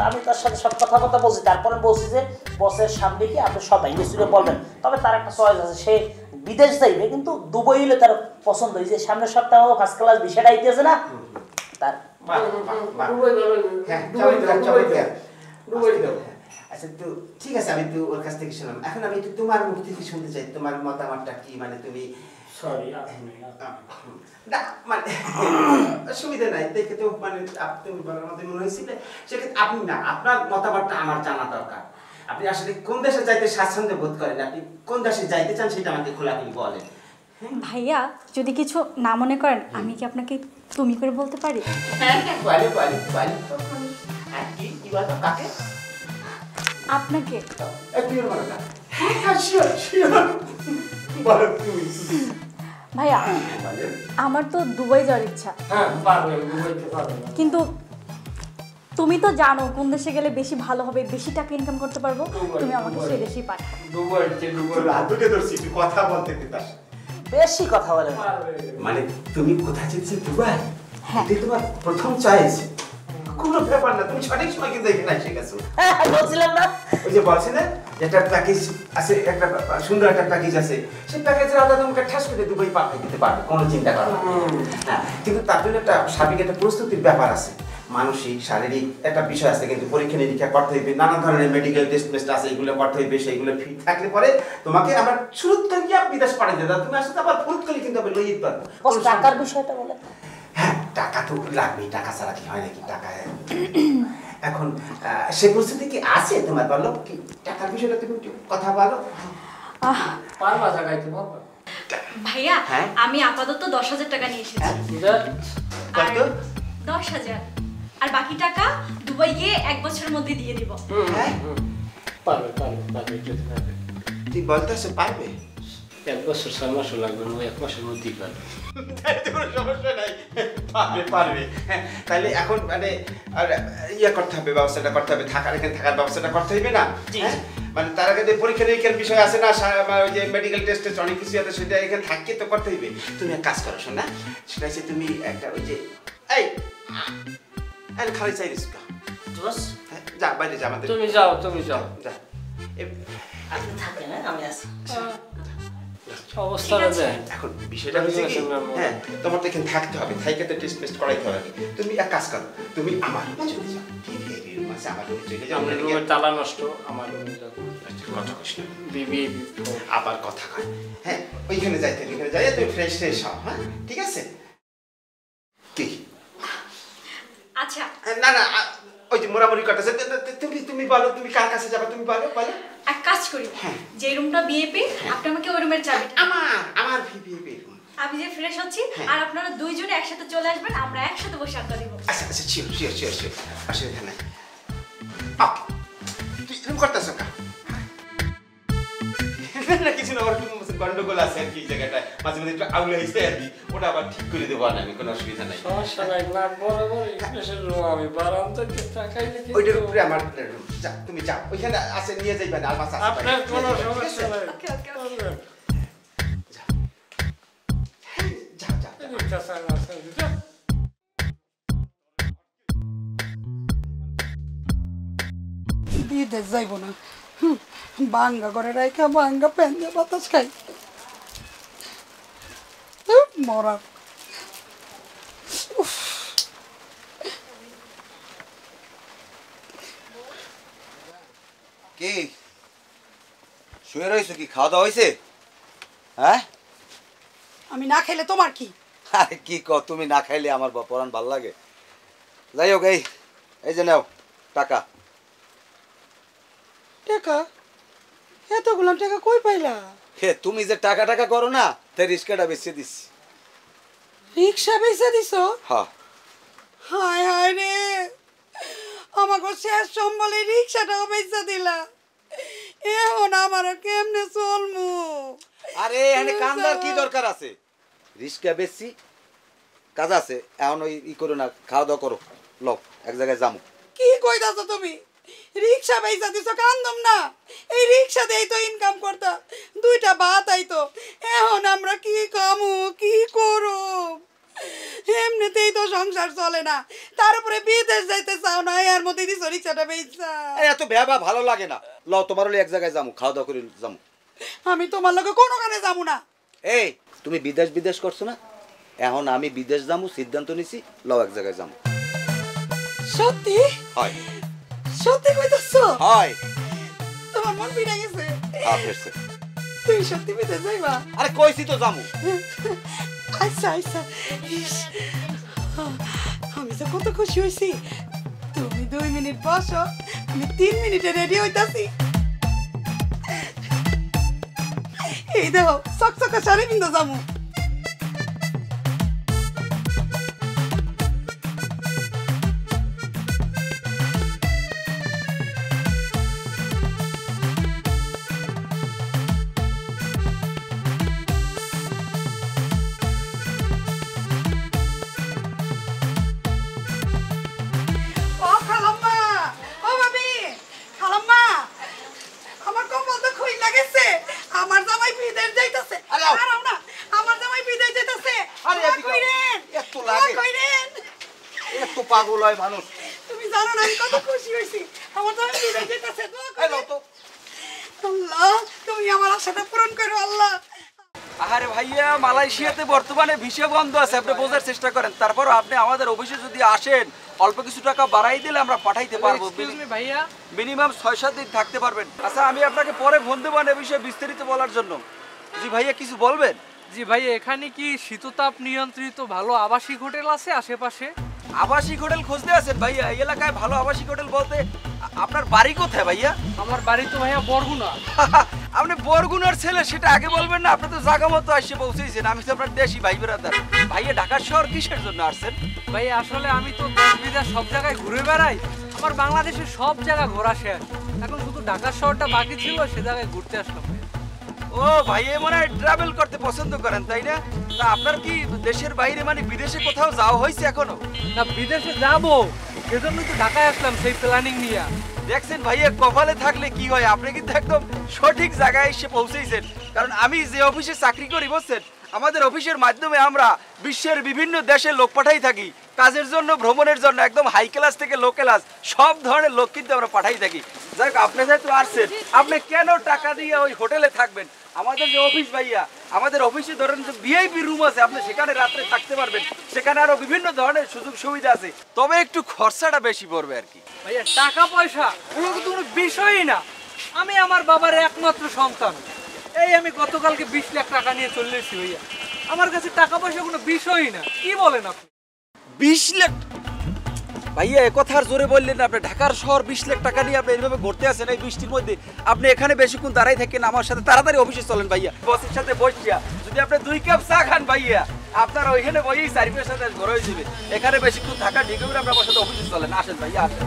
আমি তার সাথে সব কথা বলছি। তারপরে বলছি যে বসের সামনে কি আপনি সব ইংলিশে বলবেন, তবে তার একটা চয়েস আছে, সে বিদেশ যাইবে, কিন্তু দুবাই হইলে তার পছন্দ হয়েছে। সামনের সপ্তাহে ফার্স্ট ক্লাস বিষয়টা আইতেছে না তার। আচ্ছা তো ঠিক আছে, আমি তো ওর কাছ থেকে শুনলাম। এখন আমি একটু তোমার মুখ থেকে শুনতে চাই, তোমার মতামতটা কি? মানে তুমি সরি না মানে সুবিধা নাই দেখে তো মানে তুমি বলার মধ্যে মনে হয়েছিল, সেক্ষেত্রে আপনি না, আপনার মতামতটা আমার জানা দরকার। আপনি আসলে কোন দেশে যাইতে স্বাচ্ছন্দ্য বোধ করেন, আপনি কোন দেশে যাইতে চান সেটা আমাকে খোলাখুলি বলেন। ভাইয়া যদি কিছু না মনে করেন, আমি কি আপনাকে তুমি করে বলতে পারি? আপনাকে। ভাইয়া আমার তো দুবাই যাওয়ার ইচ্ছা, কিন্তু তুমি তো জানো কোন দেশে গেলে বেশি ভালো হবে, বেশি টাকা ইনকাম করতে পারবো। তুমি আমাকে সেই দেশেই পাঠাও। কথা বলতে বেশি কথা বলে মানে তুমি কোথায় যেতে দুবাই? এটা তোমার প্রথম চয়েস? কোনো ব্যাপার না, তুমি সঠিক সময় কিন্তু এখানে এসে গেছো। বলছিলাম না ওই যে বলছি না একটা প্যাকেজ আছে, একটা সুন্দর একটা প্যাকেজ আছে, সেই প্যাকেজের আলাদা তোমাকে ঠাস করে দুবাই পাঠিয়ে দিতে পারবে, কোনো চিন্তা করো না। হ্যাঁ, কিন্তু তার জন্য একটা সার্বিক একটা প্রস্তুতির ব্যাপার আছে, মানসিক শারীরিক একটা বিষয় আছে, কিন্তু পরীক্ষা নিরীক্ষা করতে হইবে, নানা ধরনের মেডিকেল টেস্ট আছে, এগুলো করতে হইবে, সেইগুলো ফিট থাকলে পরে তোমাকে আমরা শুরুত করে কি বিদেশ পাঠিয়ে দেবো। তুমি আসলে আবার ফুরুত করে কিন্তু আবার লইতে পারবো। টাকার বিষয়টা বলে। হ্যাঁ টাকা তো লাগবেই, টাকা ছাড়া কি হয় নাকি? টাকা এখন সে পরিস্থিতি কি আছে তোমার? বলো কি টাকার বিষয়টা, তুমি কথা বলো। ভাইয়া আমি আপাতত 10,000 টাকা নিয়ে এসেছি। 10,000, আর বাকি টাকা দুবাই গিয়ে 1 বছরের মধ্যে দিয়ে দিব। তুই বলতেছে পারবে? 1 বছর 6 মাসও লাগবে না, 1 মাসের মধ্যেই পারবে। কোনো সমস্যা নাই, পারবে। তাহলে এখন মানে ইয়ে করতে হবে, ব্যবস্থাটা করতে হবে, এখানে থাকার ব্যবস্থাটা করতে হবে না? মানে তার আগে পরীক্ষা নিরীক্ষার বিষয় আছে না, ওই যে মেডিকেল টেস্টে অনেক কিছু আছে, সেটা এখানে থাকতে তো করতে হইবে। তুমি এক কাজ করো শোনা, সেটা হচ্ছে তুমি একটা ওই যে এই খালি চাই রিস্কা যা বাইরে যা, আমাদের তুমি যাও যা, আপনি থাকেন, আমি আসি। অবস্থাটা দেয়। এখন বিষয়টা হচ্ছে কি, হ্যাঁ তোমার তো এখানে থাকতে হবে, থাইকে তো টেস্ট করাইতে হবে। তুমি এক কাজ করো, তুমি আমার রুমে চলে যাও, ভিভিআইপি রুম আছে, আমার রুমে চলে যাও। আমার রুমের তালা নষ্ট, আমার রুমে যাও। কথা কইস না, ভিভিআইপি আবার কথা কয়। হ্যাঁ ওইখানে যাইতে, ওইখানে যাই তুমি ফ্রেশ হও। হ্যাঁ ঠিক আছে। কি আচ্ছা না না ওই যে মোরামুরি করতেছে, তুমি বলো তুমি কার কাছে যাবে, তুমি বলো। এক কাজ করি, যে রুমটা বিএপি, আপনি আমাকে ওই রুমের চাবিটা। আমার ভিভিআইপি রুম। আমি যে ফ্রেশ হচ্ছি, আর আপনারা দুইজনে একসাথে চলে আসবেন, আমরা একসাথে বসে আড্ডা দিব। আচ্ছা শিওর অসুবিধা নাই। তুই এরকম করতেছ কা? না কিছু না, ওর গন্ডগোল আছে আর কি, জায়গাটা মাঝে মাঝে একটু আউলে হয়েছে আর কি, ওটা আবার ঠিক করে দেবো আর আমি, কোনো অসুবিধা নাই। সমস্যা নাই, নাক বরাবর ইংলিশের রুম, আমি বারান্দা টাকাই দেখি। ওইটার উপরে আমার রুম, যা তুমি যাও, ওইখানে আছে নিয়ে যাইবেন, আর মাছ আছে, আপনার কোনো সমস্যা নাই। ওকে বিদেশ যাইব না, বাঙ্গা করে রাইখা বাঙ্গা প্যান দিয়ে বাতাস খাই মরার। কি শুয়ে রয়েছো? কি খাওয়া দাওয়া হয়েছে? হ্যাঁ আমি না খেলে তোমার কি? আরে কি কও, তুমি না খাইলে আমার পরান ভাল লাগে। যাই হোক, এই যে নাও টাকা। টাকা? এতগুলো টাকা কই পাইলা? হে তুমি যে টাকা করো না, তাই রিক্সাটা বেচে দিচ্ছি। রিক্সা বেচে দিছো? হ্যাঁ। হায় হায় রে, আমাকে শেষ সম্বলে রিক্সাটাও বেচে দিলা, এখন আমার কেমনে চলমু? আরে এখানে কান্দার কি দরকার আছে? রিক্সা বেচছি, কাজ আছে, এখন ওই করো না, খাওয়া দাওয়া করো, লো এক জায়গায় যাবো। কি কইতাছো তুমি? রিক্সা বেচা দিছো, কান্দম না, এই রিক্সা দিয়েই তো ইনকাম করতা, 2টা ভাত আইতো, এখন আমরা কি খামু, কি করো? এমনিতেই তো সংসার চলে না, তার উপরে বিদেশ যাইতে চাও না, এর মধ্যে দিছো রিক্সাটা বেচা। এত ভেবা ভালো লাগে না, লো তোমার এক জায়গায় যাবো, খাওয়া দাওয়া করে যাবো, আমি তোমার লগে কোনো কানে যাবো না। এই তুমি বিদেশ বিদেশ করছো না, এখন আমি বিদেশ যাবো সিদ্ধান্ত নিছি, লও এক জায়গায় যাবো। সত্যি? হয়। সত্যি কইতাছো? হয়। তোমার মন পিড়ে গেছে? হ্যাঁ ফেরছে। তুমি সত্যি বিদেশ যাইবা? আরে কইছি তো যাবো। আচ্ছা আচ্ছা। ইস, আমি তো কত খুশি হয়েছি। তুমি 2 মিনিট বসো, আমি 3 মিনিটে রেডি হইতাছি। এই দেখো চকচকা শাড়ি পিন্ধে যাবো। ও খালাম্মা, ও ভাবি, খালাম্মা, আমার কপাল তো খুইলা গেছে। আমার জামাই বিদেশ যাইতাছে। আরে আরাম না, আমার জামাই বিদেশ যাইতাছে। আরে ওয়া এদিকে কইরেন, এত লাগে। ওয়া কইরেন। এত পাগল হয় মানুষ। তুমি জানো না আমি কত খুশি হইছি। আমার জামাই বিদেশ যাইতাছে। দোয়া এই লও করো। তো। আল্লাহ, তুমি আমার আশাটা পূরণ করো আল্লাহ। আরে ভাইয়া, মালয়েশিয়াতে বর্তমানে ভিসা বন্ধ আছে, আপনি বোঝার চেষ্টা করেন। তারপর আপনি আমাদের অফিসে যদি আসেন, অল্প কিছু টাকা বাড়াই দিলে আমরা পাঠাইতে পারবো। ভাইয়া, মিনিমাম 6-7 দিন থাকতে পারবেন। আচ্ছা, আমি আপনাকে পরে ফোন দেবো এ বিষয়ে বিস্তারিত বলার জন্য। জি ভাইয়া, কিছু বলবেন? জি ভাইয়া, এখানে কি শীততাপ নিয়ন্ত্রিত ভালো আবাসিক হোটেল আছে আশেপাশে? আবাসিক হোটেল খুঁজতে আছেন ভাইয়া? এই এলাকায় ভালো আবাসিক হোটেল বলতে আপনার বাড়ি কোথায় ভাইয়া? আমার বাড়ি তো ভাইয়া বরগুনা। আপনি বরগুনার ছেলে, সেটা আগে বলবেন না? আপনি তো জায়গা মতো আসে পৌঁছেছেন। আমি তো আপনার দেশি ভাই বেড়াদার। ভাইয়া, ঢাকা শহর কিসের জন্য আসছেন? ভাইয়া আসলে আমি তো দেশ বিদেশ সব জায়গায় ঘুরে বেড়াই। আমার বাংলাদেশের সব জায়গা ঘোরা শেষ, এখন শুধু ঢাকা শহরটা বাকি ছিল, সে জায়গায় ঘুরতে আসলাম। ও ভাইয়া, মনে হয় ট্রাভেল করতে পছন্দ করেন, তাই না? তা আপনার কি দেশের বাইরে মানে বিদেশে কোথাও যাওয়া হয়েছে এখনো? না, বিদেশে যাবো, এজন্যই তো ঢাকায় আসলাম সেই প্ল্যানিং নিয়ে। দেখছেন ভাইয়া, কপালে থাকলে কি হয়, আপনি কিন্তু একদম সঠিক জায়গায় এসে পৌঁছেছেন। কারণ আমি যে অফিসে চাকরি করি, বুঝছেন, আমাদের অফিসের মাধ্যমে আমরা বিশ্বের বিভিন্ন দেশে লোক পাঠাই থাকি কাজের জন্য, ভ্রমণের জন্য। একদম হাই ক্লাস থেকে লো ক্লাস সব ধরনের লোক কিন্তু আমরা পাঠাই থাকি। যাই হোক, আপনি যেহেতু আসছেন, আপনি কেন টাকা দিয়ে ওই হোটেলে থাকবেন? আমাদের যে অফিস ভাইয়া, আমাদের অফিসে ধরেন যে ভিআইপি রুম আছে, আপনি সেখানে রাত্রে থাকতে পারবেন। সেখানে আরো বিভিন্ন ধরনের সুযোগ সুবিধা আছে, তবে একটু খরচাটা বেশি পড়বে আর কি। ভাইয়া, টাকা পয়সা ওগুলো কিন্তু কোনো বিষয়ই না। আমি আমার বাবার একমাত্র সন্তান। এই আমি গতকালকে 20 লাখ টাকা নিয়ে চলে এসেছি ভাইয়া। আমার কাছে টাকা পয়সা কোনো বিষয়ই না। কি বলেন আপনি? 20 লাখ? ভাইয়া, এ কথার জোরে বললেন না। আপনি ঢাকার শহর 20 লাখ টাকা নিয়ে আপনি এইভাবে ঘুরতে আসেন এই বৃষ্টির মধ্যে? আপনি এখানে বেশিক্ষণ দাঁড়াই থাকেন, আমার সাথে তাড়াতাড়ি অফিসে চলেন ভাইয়া। বসের সাথে বসিয়া যদি আপনি 2 কাপ চা খান ভাইয়া, আপনার ওইখানে বসেই সার্ভিসের সাথে ঘর হয়ে যাবে। এখানে বেশিক্ষণ থাকা ঠিক হবে না, আপনার সাথে অফিসে চলেন। আসেন ভাইয়া, আসেন।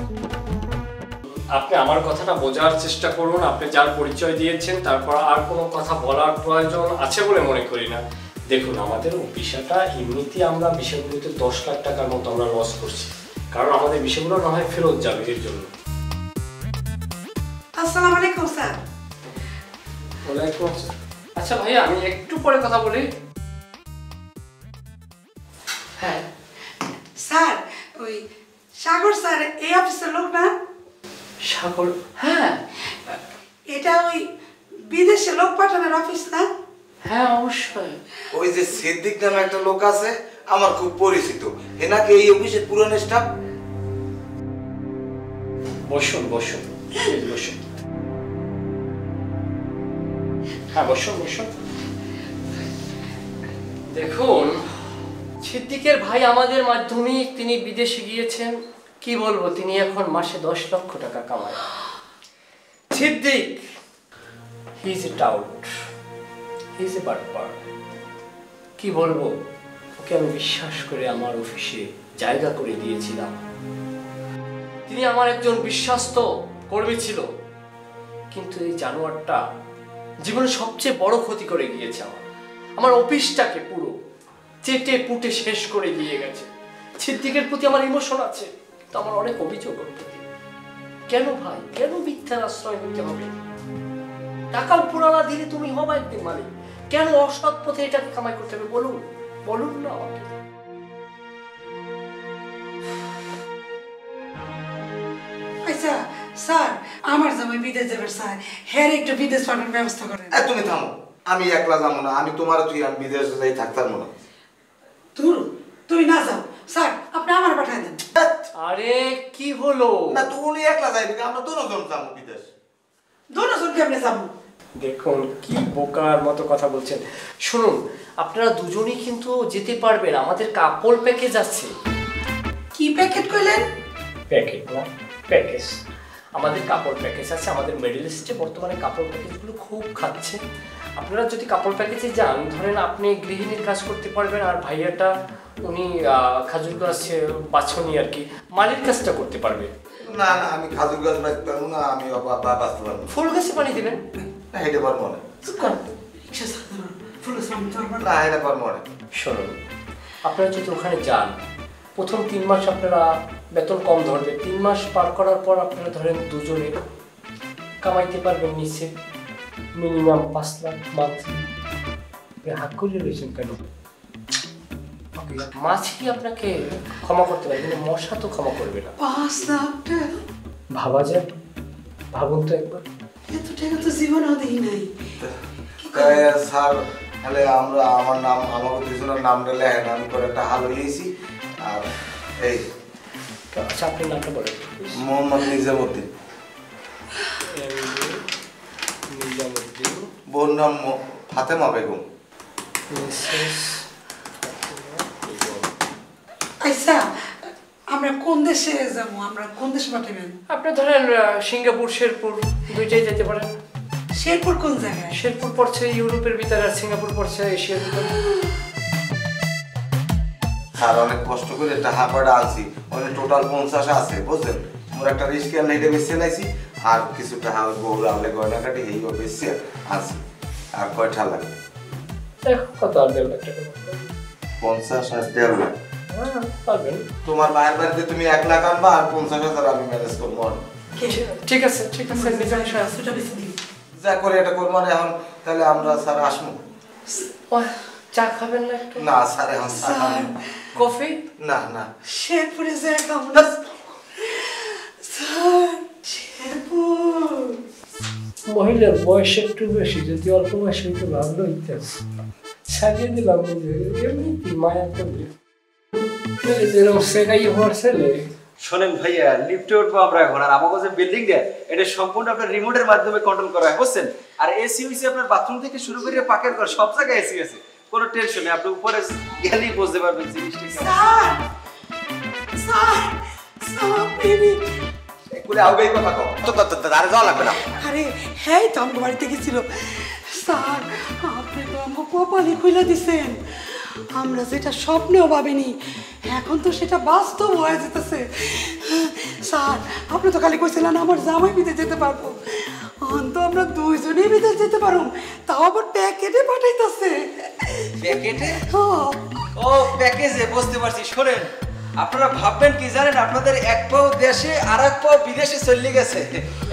আপনি আমার কথাটা বোঝার চেষ্টা করুন। আপনি যার পরিচয় দিয়েছেন, তারপর আর কোনো কথা বলার প্রয়োজন আছে বলে মনে করি না। দেখুন, আমাদের বিষয়টা এমনিতেই আমরা বিষয়গুলোতে 10 লাখ টাকার মতো আমরা লস করছি, কারণ আমাদের বিষয়গুলো না হয় ফেরত যাবে এর জন্য। আসসালামু আলাইকুম স্যার। ওয়ালাইকুম আসসালাম। আচ্ছা ভাইয়া, আমি একটু পরে কথা বলি। হ্যাঁ স্যার, ওই সাগর স্যার এই অফিসের লোক না? সাগর? হ্যাঁ, এটা ওই বিদেশে লোক পাঠানোর অফিস না? হ্যাঁ অবশ্যই। ওই যে সিদ্দিক নামে একটা লোক আছে, আমার খুব পরিচিত। এনাকে এই অফিসের পুরনো স্টাফ। বসুন বসুন, বসুন। হ্যাঁ বসুন বসুন। দেখুন, সিদ্দিকের ভাই আমাদের মাধ্যমে তিনি বিদেশে গিয়েছেন। কি বলবো, তিনি এখন মাসে 10 লক্ষ টাকা কামায়। Siddique, he is a tout, he is a বাটপার। কি বলবো, ওকে আমি বিশ্বাস করে আমার অফিসে জায়গা করে দিয়েছিলাম। তিনি আমার একজন বিশ্বস্ত কর্মী ছিল, কিন্তু এই জানোয়ারটা জীবনে সবচেয়ে বড় ক্ষতি করে গিয়েছে। আমার অফিসটাকে পুরো চেটে পুটে শেষ করে দিয়ে গেছে। সিদ্দিকের প্রতি আমার ইমোশন আছে, তো আমার অনেক অভিযোগ করতে। কেন ভাই, কেন মিথ্যার আশ্রয় নিতে হবে? টাকা পুরানা দিলে তুমি হবা একদিন মালিক। কেন অসৎ পথে এটাকে কামাই করতে হবে বলুন, বলুন না আমাকে। আচ্ছা স্যার, আমার জামাই বিদেশ যাবে স্যার, হ্যাঁ একটু বিদেশ পাঠানোর ব্যবস্থা করেন। তুমি থামো, আমি একলা যাবো না, আমি তোমার তুই আমি বিদেশ যাই থাকতাম না। তুই না যাও স্যার, আপনি আমার পাঠায় দেন। আরে কি হলো? না তুমি একলা যাইবি, আমরা দুজন যাবো বিদেশ। দুজন কেমনে যাবো? দেখুন কি বোকার মতো কথা বলছেন। শুনুন, আপনারা দুজনেই কিন্তু যেতে পারবেন, আমাদের কাপড় প্যাকেজ আছে। কি প্যাকেট কইলেন? প্যাকেট না, প্যাকেজ। আমাদের কাপড় প্যাকেজ আছে, আমাদের মিডল ইস্টে বর্তমানে কাপড় প্যাকেজগুলো খুব খাচ্ছে। আপনারা যদি কাপড় প্যাকেজে যান, ধরেন আপনি গৃহিণীর কাজ করতে পারবেন, আর ভাইয়াটা উনি খাজুর গাছ বাছনি আর কি মালির কাজটা করতে পারবে। না না, আমি খাজুর গাছ বাঁচতে পারবো না, আমি বাঁচতে পারবো। ফুল গাছে পানি দিবেন না, হেঁটে পারবো না। না, হেঁটে পারবো না। শুনুন, আপনারা যদি ওখানে যান, প্রথম 3 মাস আপনারা বেতন কম ধরবে, 3 মাস পার করার পর আপনারা ধরেন দুজনে কামাইতে পারবেন নিচে মিনিমাম 5 লাখ মান্থলি। হাক করে রয়েছেন কেন? মাছই আপনাকে ক্ষমা করতে পারে, কিন্তু মশা তো ক্ষমা করবে না। 5 লাখ টাকা ভাবা যায়, ভাবুন তো একবার। এত টাকা তো জীবনেও দেখি নাই। স্যার, তাহলে আমরা আমার নাম, আমাকে দুজনের নামটা লেখেন, আমি করে একটা হাল হয়েছি। আর এই আচ্ছা, আপনার নামটা বলেন। মোহাম্মদ নিজামুদ্দিন। বোন নাম ফাতেমা বেগম। আচ্ছা, আমরা কোন দেশে যাবো? আমরা কোন দেশে পাঠাবেন? আপনি ধরেন সিঙ্গাপুর, শেরপুর, দুইটাই যেতে পারেন। শেরপুর কোন জায়গায়? শেরপুর পড়ছে ইউরোপের ভিতরে, আর সিঙ্গাপুর পড়ছে এশিয়ার ভিতরে। স্যার, অনেক কষ্ট করে টাকা কয়টা আনছি, অনেক টোটাল 50 আছে, বুঝলেন? মোর একটা রিস্ক আর নেটে বেশি লাইছি, আর কিছু টাকা বউরা হলে গয়নাকাটি এইভাবে বেশি আনছি। আর কয়টা লাগবে? কত? 1.5 লাখ টাকা। 50 আর 1.5 লাখ। হ্যাঁ, পারবেন। তোমার মায়ের বাড়িতে তুমি 1 লাখ আনবা, আর 50,000 আমি ম্যানেজ করবো। ঠিক আছে, ঠিক আছে, নিজাম সাহেব সেটা বেশি দিন যা করে এটা করবো না এখন। তাহলে আমরা স্যার আসবো। চা খাবেন না একটু? না স্যার, এখন চা খাবো না। কফি? না না, শেরপুরে যে আমরা স্যার, শেরপুর। মহিলার বয়স একটু বেশি, যদি অল্প বয়স হইতে ভালো হইতে সাজিয়ে দিলাম, এমনি মায়া করবে যেরকম সেটাই হওয়ার ছেলে। শোনেন ভাইয়া, লিফটে উঠবো আমরা এখন, আর আমাকে যে বিল্ডিংটা এটা সম্পূর্ণ আপনার রিমোটের মাধ্যমে কন্ট্রোল করা হয়, বুঝছেন? আর এসি হইছে আপনার বাথরুম থেকে শুরু করে পাকের ঘর সব জায়গায় এসি আছে, কোনো টেনশন নেই। আপনি উপরে গেলেই বুঝতে পারবেন জিনিসটা। স্যার, স্যার, স্যার, বেবি এগুলো আউগাই কথা কও তো, দাঁড়ে যাওয়া লাগবে না। আরে হ্যাঁ, তো আমার বাড়িতে গেছিল। স্যার, আপনি তো আমাকে কপালে খুলে দিছেন। আমরা যেটা স্বপ্নেও ভাবিনি, এখন তো সেটা বাস্তব হয়ে যেতেছে। স্যার, আপনি তো খালি কইছিলেন আমার জামাই বিদেশ যেতে পারবো, তো আমরা দুইজনেই বিদেশ যেতে পারবো, তাও আবার প্যাকেটে পাঠাইতেছে। প্যাকেটে? ও প্যাকেজে, বুঝতে পারছি। শোনেন, আপনারা ভাববেন কি জানেন, আপনাদের এক পাও দেশে আর এক পাও বিদেশে চলে গেছে।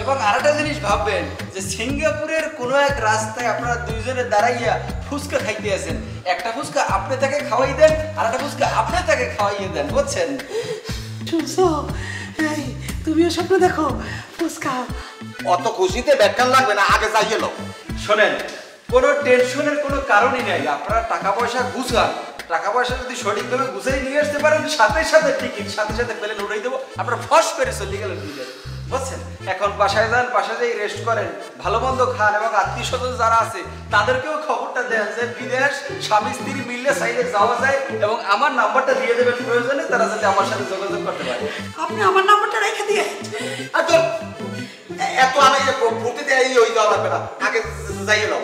এবং আরেকটা জিনিস ভাববেন যে সিঙ্গাপুরের কোনো এক রাস্তায় আপনারা দুইজনে দাঁড়াইয়া ফুচকা খাইতে আছেন, একটা ফুচকা আপনি তাকে খাওয়াই দেন, আর একটা ফুচকা আপনি তাকে খাওয়াইয়ে দেন, বুঝছেন? শুনছো, এই তুমিও স্বপ্ন দেখো ফুচকা? অত খুশিতে ব্যাখ্যান লাগবে না, আগে যাই গেল। শোনেন, কোনো টেনশনের কোনো কারণই নাই। আপনারা টাকা পয়সা গুছান, টাকা পয়সা যদি সঠিকভাবে গুছাই নিয়ে আসতে পারেন, সাথে সাথে টিকিট সাথে সাথে প্লেন উড়াই দেবো, আপনারা ফস করে চলে গেলেন বিদেশ, বুঝছেন? এখন বাসায় যান, বাসায় যাই রেস্ট করেন, ভালো মন্দ খান, এবং আত্মীয় স্বজন যারা আছে তাদেরকেও খবরটা দেন যে বিদেশ স্বামী স্ত্রী মিললে সাইডে যাওয়া যায়, এবং আমার নাম্বারটা দিয়ে দেবেন প্রয়োজনে, তারা যাতে আমার সাথে যোগাযোগ করতে পারে। আপনি আমার নাম্বারটা রেখে দিয়ে। এত আমি ভর্তি দেয় ওই যাওয়া লাগবে না, আগে যাই গেল।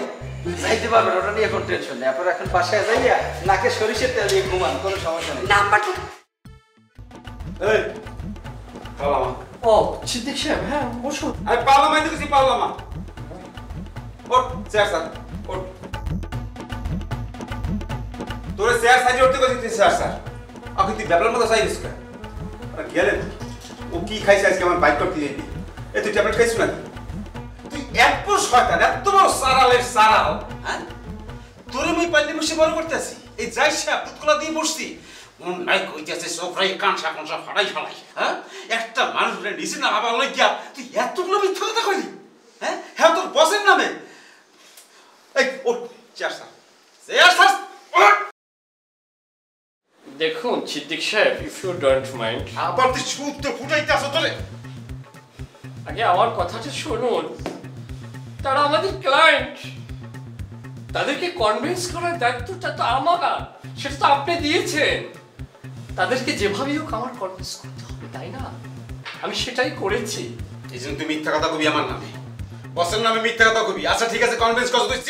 যাইতে পারবেন, ওটা নিয়ে এখন টেনশন নেই। আপনারা এখন বাসায় যাইয়া নাকে সরিষের তেল দিয়ে ঘুমান, কোনো সমস্যা নেই। নাম্বারটা এই পালামা। ও সিদ্দিক সাহেব, হ্যাঁ বসুন। আরে পালামা তো কিছু পালামা। ওঠ চেয়ার স্যার, ওঠ। তোরে চেয়ার সাইজে উঠতে কইছিস স্যার স্যার। আপনি তুই ব্যাবলার মতো সাইজ কর। আরে গেলেন ও কি খাইছে আজকে আমার বাইক করতে যাইবি। এই তুই ট্যাবলেট খাইছিস নাকি? তুই এত শয়তান, এত বড় সারালের সারাল, হ্যাঁ? তোরে মই পাল্লি বসে বড় করতেছি, এই যাই সাহেব দুধকলা দিয়ে বসছি, মন নাই কইতেছে সোফরাই কাঁচা কাঁচা ফাড়াই ফেলাই হ্যাঁ একটা মানুষ নিচে না আবার লইয়া তুই এতগুলো মিথ্যা কথা কইলি হ্যাঁ হ্যাঁ তোর বসের নামে এই ওঠ চেয়ার স্যার দেখুন সিদ্দিক সাহেব, ইফ ইউ ডোন্ট মাইন্ড, আবার তুই সুদ তো ফুটাইতে আসো তোরে। আগে আমার কথাটা শুনুন। তারা আমাদের ক্লায়েন্ট, তাদেরকে কনভিন্স করার দায়িত্বটা তো আমার, সেটা তো আপনি দিয়েছেন। তাদেরকে যেভাবেই হোক আমার কনভিন্স করতে হবে, তাই না? আমি সেটাই করেছি। এই জন্য তুই মিথ্যা কথা কবি আমার নামে, বসের নামে মিথ্যা কথা কবি। আচ্ছা ঠিক আছে, কনভিন্স করছ তুই।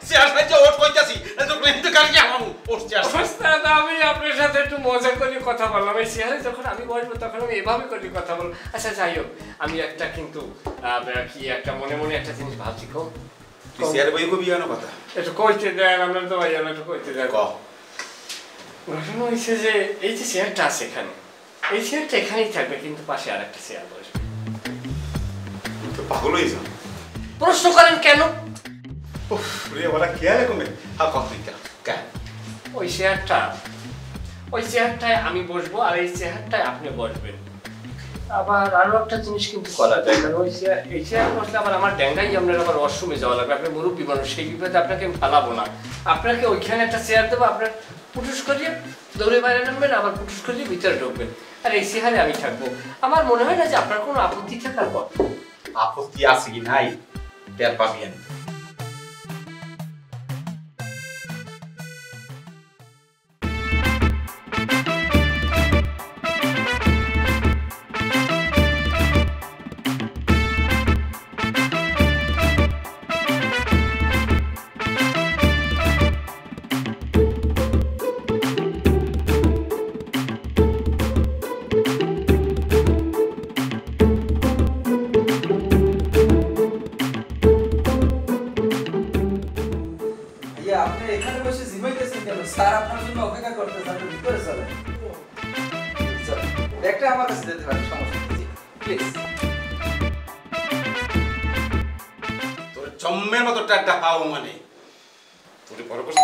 চেয়ার সাইজে ওঠ কইতাছি, না তো প্লেন তো কালকে আমামু ওঠ চেয়ার। ওস্তাদ, আমি আপনার সাথে একটু মজা করে কথা বললাম। এই চেয়ারে যখন আমি বসবো তখন আমি এভাবে করে কথা বলবো। আচ্ছা যাই হোক, আমি একটা কিন্তু কি একটা মনে মনে একটা জিনিস ভাবছি। কম তুই চেয়ারে বই কবি জানো কথা একটু কইতে দেন, আমরা তো ভাই একটু কইতে দেন। ঘটনা হয়েছে যে এই যে চেয়ারটা আছে এখানে, এই চেয়ারটা এখানেই থাকবে, কিন্তু পাশে আর একটা চেয়ার বসবে। তো পাগল হয়ে যাও। প্রশ্ন করেন কেন? রে ওরা খেয়াল কমে হা কথা কেন? ওই চেয়ারটায় আমি বসবো, আর এই চেয়ারটায় আপনি বসবেন। আবার আরো একটা জিনিস কিন্তু করা যায়, কারণ এই চেয়ার বসলে আবার আমার ড্যাঙ্গাই আপনার আবার ওয়াশরুমে যাওয়া লাগবে। আপনি মুরব্বী মানুষ, সেই বিপদে আপনাকে আমি ফালাবো না। আপনাকে ওইখানে একটা চেয়ার দেবো, আপনার পুটুস করিয়ে দৌড়ে বাইরে নামবেন, আবার পুটুস করিয়ে ভিতরে ঢুকবেন, আর এই চেয়ারে আমি থাকবো। আমার মনে হয় না যে আপনার কোনো আপত্তি থাকার কথা। আপত্তি আছে কি নাই টের পাবি আমি। আপনি এখানে বসে জিমাইতেছেন কেন? স্যার আপনার জন্য অপেক্ষা করতেছে, আপনি ভিতরে চলেন। ব্যাগটা আমার কাছে দিতে পারেন, সমস্যা নেই প্লিজ। তোর জম্মের মতো টাটা পাও মানে তোর বড় বড়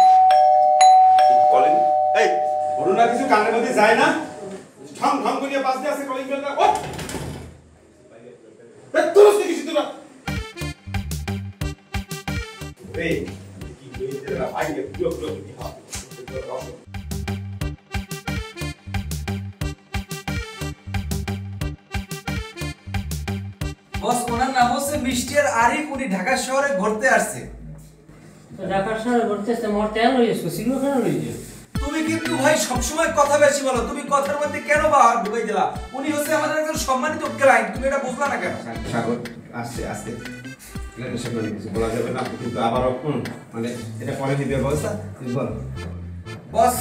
কলিং। এই বড় না কিছু কানের মধ্যে যায় না, ঠং ঠং করিয়া বাজতে আছে কলিং বেলটা। ও তোর কিছু তোরা এই বস, ওনার নাম হচ্ছে মিস্টার আরিফ, উনি ঢাকা শহরে ঘুরতে আসছে। ঢাকা শহরে ঘুরতে আসছে, মোর তেল হয়েছে, সিগন্যাল কেন রয়েছে? তুমি কিন্তু ভাই সবসময় কথা বেশি বলো, তুমি কথার মধ্যে কেন বাহার ঢুকাই দিলা? উনি হচ্ছে আমাদের একজন সম্মানিত ক্লায়েন্ট, তুমি এটা বুঝলা না কেন? সাগর আস্তে আস্তে কিছু বলা যাবে না, কিন্তু আবারও মানে এটা পরে দিবে ব্যবস্থা। তুমি বলো। বস,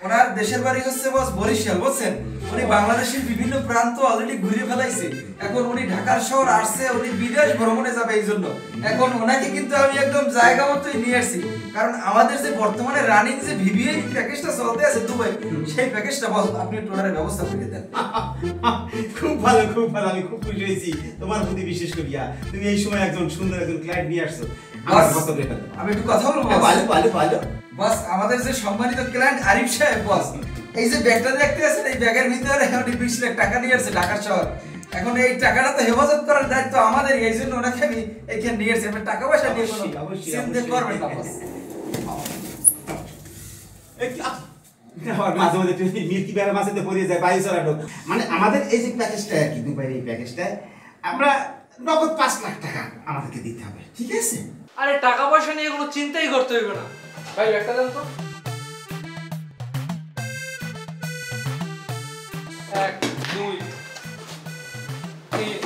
ওনার দেশের বাড়ি হচ্ছে বস বরিশাল, বুঝছেন? উনি বাংলাদেশের বিভিন্ন প্রান্ত অলরেডি ঘুরে ফেলাইছে। এখন উনি ঢাকার শহর আসছে, উনি বিদেশ ভ্রমণে যাবে, এই জন্য এখন ওনাকে কিন্তু আমি একদম জায়গা মতোই নিয়ে আসছি। কারণ আমাদের যে বর্তমানে রানিং যে ভিভিআই প্যাকেজটা চলতে আছে দুবাই, সেই প্যাকেজটা বস আপনি টোটালের ব্যবস্থা করে দেন। খুব ভালো, খুব ভালো, আমি খুব খুশি হয়েছি তোমার প্রতি বিশেষ করিয়া। তুমি এই সময় একজন সুন্দর একজন ক্লায়েন্ট নিয়ে আসছো। আমি একটু কথা বলবো? বস, আমাদের যে সম্মানিত ক্লায়েন্ট আরিফ সাহেব, বস এই যে ব্যাগটা দেখতে আছেন, এই ব্যাগের ভিতরে উনি 20 লাখ টাকা নিয়ে আসছে ঢাকা শহর। এখন এই টাকাটা তো হেফাজত করার দায়িত্ব আমাদের, এই জন্য ওনাকে আমি এখানে নিয়ে আসছি। আপনি টাকা পয়সা নিয়ে কোনো চিন্তা করবেন না বস। মাঝে মাঝে মিল্কি বেড়া মাঝে পড়ে যায় বায়ু চলানো। মানে আমাদের এই যে প্যাকেজটা আর কি, দুবাইয়ের এই প্যাকেজটা আমরা নগদ 5 লাখ টাকা আমাদেরকে দিতে হবে, ঠিক আছে? আরে টাকা পয়সা নিয়ে কোনো চিন্তাই করতে হইবে না ভাই। একটা দেন তো। 1 2 3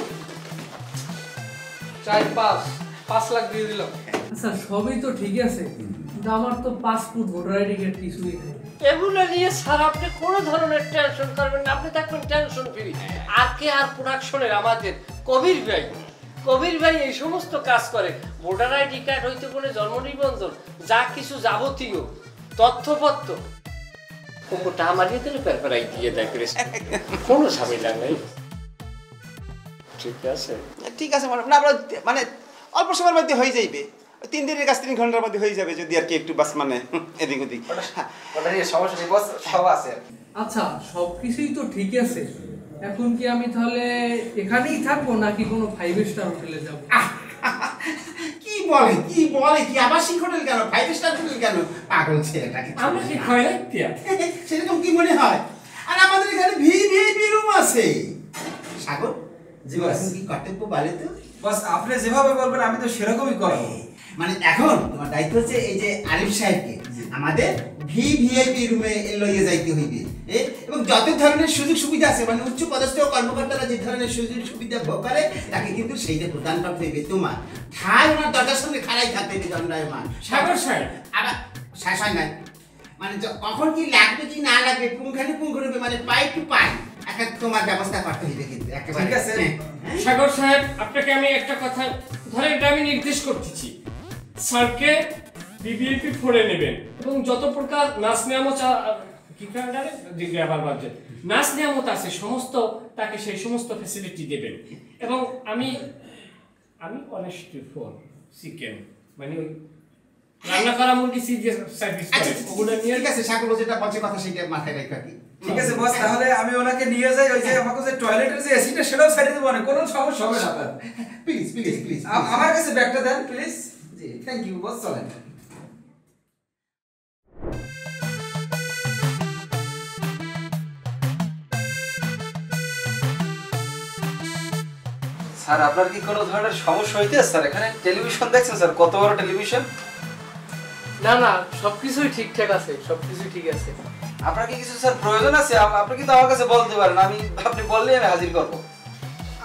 4 5 লাখ দিয়ে দিলাম। আচ্ছা সবই তো ঠিক আছে, কিন্তু আমার তো পাসপোর্ট ভোটার আইডি কার্ড কিছুই নেই। এগুলো নিয়ে স্যার আপনি কোনো ধরনের টেনশন করবেন না, আপনি থাকবেন টেনশন ফ্রি। আর প্রোডাকশনের আমাদের কবির ভাই এই সমস্ত কাজ করে। ভোটার আইডি কার্ড হইতে বলে জন্ম নিবন্ধন, যা কিছু যাবতীয় তথ্যপত্র ওটা আমাদের দিলে পেপারাই দিয়ে দেয়, কোনো ঝামেলা নেই। ঠিক আছে, ঠিক আছে, মানে অল্প সময়ের মধ্যে হয়ে যাইবে। 3 দিনের কাজ 3 ঘন্টার মধ্যে হয়ে যাবে যদি আর কি একটু বাস মানে এদিক ওদিক। ওটা নিয়ে সমস্যা নেই বস, সব আছে। আচ্ছা সবকিছুই তো ঠিক আছে, এখন কি আমি তাহলে এখানেই থাকবো নাকি কোনো 5 স্টার হোটেলে যাব? কি বলে কি আবাসিক হোটেল কেন 5 স্টার হোটেল কেন পাগল ছেলেটা কি আমরা কি খয়রাতিয়া সেরকম কি মনে হয়? আর আমাদের এখানে ভিভিআইপি রুম আছে। সাগর জি বস কি কর্তব্য বলে তো বস আপনি যেভাবে বলবেন আমি তো সেরকমই করব। মানে এখন তোমার দায়িত্ব হচ্ছে এই যে আরিফ সাহেবকে আমাদের ভিভিআইপি রুমে লইয়ে যাইতে হইবে এবং যত ধরনের সুযোগ সুবিধা আছে মানে উচ্চ পদস্থ কর্মকর্তারা যে ধরনের সুযোগ সুবিধা ভোগ করে তাকে কিন্তু সেইটা প্রদান করতে হইবে তোমার। ঠাই ওনার দরজার সামনে খাড়াই থাকতে হইবে দণ্ডায়মান। সাগর সাহেব আবার শেষ হয় নাই মানে কখন কি লাগবে কি না লাগবে পুঙ্খানুপুঙ্খরূপে মানে পাই টু পাই একটা তোমার ব্যবস্থা করতে হইবে কিন্তু একেবারে। ঠিক আছে সাগর সাহেব, আপনাকে আমি একটা কথা ধরে এটা আমি নির্দেশ করতেছি, স্যারকে ভিভিআইপি 4-এ নেবেন এবং যত প্রকার নাচ নিয়ামত নাচ নিয়ামত আছে সমস্ত তাকে সেই সমস্ত ফ্যাসিলিটি দেবেন। এবং আমি অনেস্টি ফর চিকেন মানে ওই রান্না করা মুরগি সার্ভিস করে ওগুলো নিয়ে। ঠিক আছে সাগর যেটা বলছে কথা সেটা মাথায় রাখবা কি। ঠিক আছে বস, তাহলে আমি ওনাকে নিয়ে যাই, ওই যে আমাকে যে টয়লেটের যে এসিটা সেটাও ছাড়িয়ে দেবো, না কোনো সমস্যা হবে না। প্লিজ প্লিজ প্লিজ আমার কাছে ব্যাগটা দেন প্লিজ। জি থ্যাংক ইউ বস, চলেন। স্যার আপনার কি কোনো ধরনের সমস্যা হইতে স্যার? এখানে টেলিভিশন দেখছেন স্যার, কত বড় টেলিভিশন। না না সবকিছুই ঠিকঠাক আছে, সবকিছুই ঠিক আছে। আপনার কি কিছু স্যার প্রয়োজন আছে? আপনি কিন্তু আমার কাছে বলতে পারেন, আপনি বললেই আমি হাজির করব।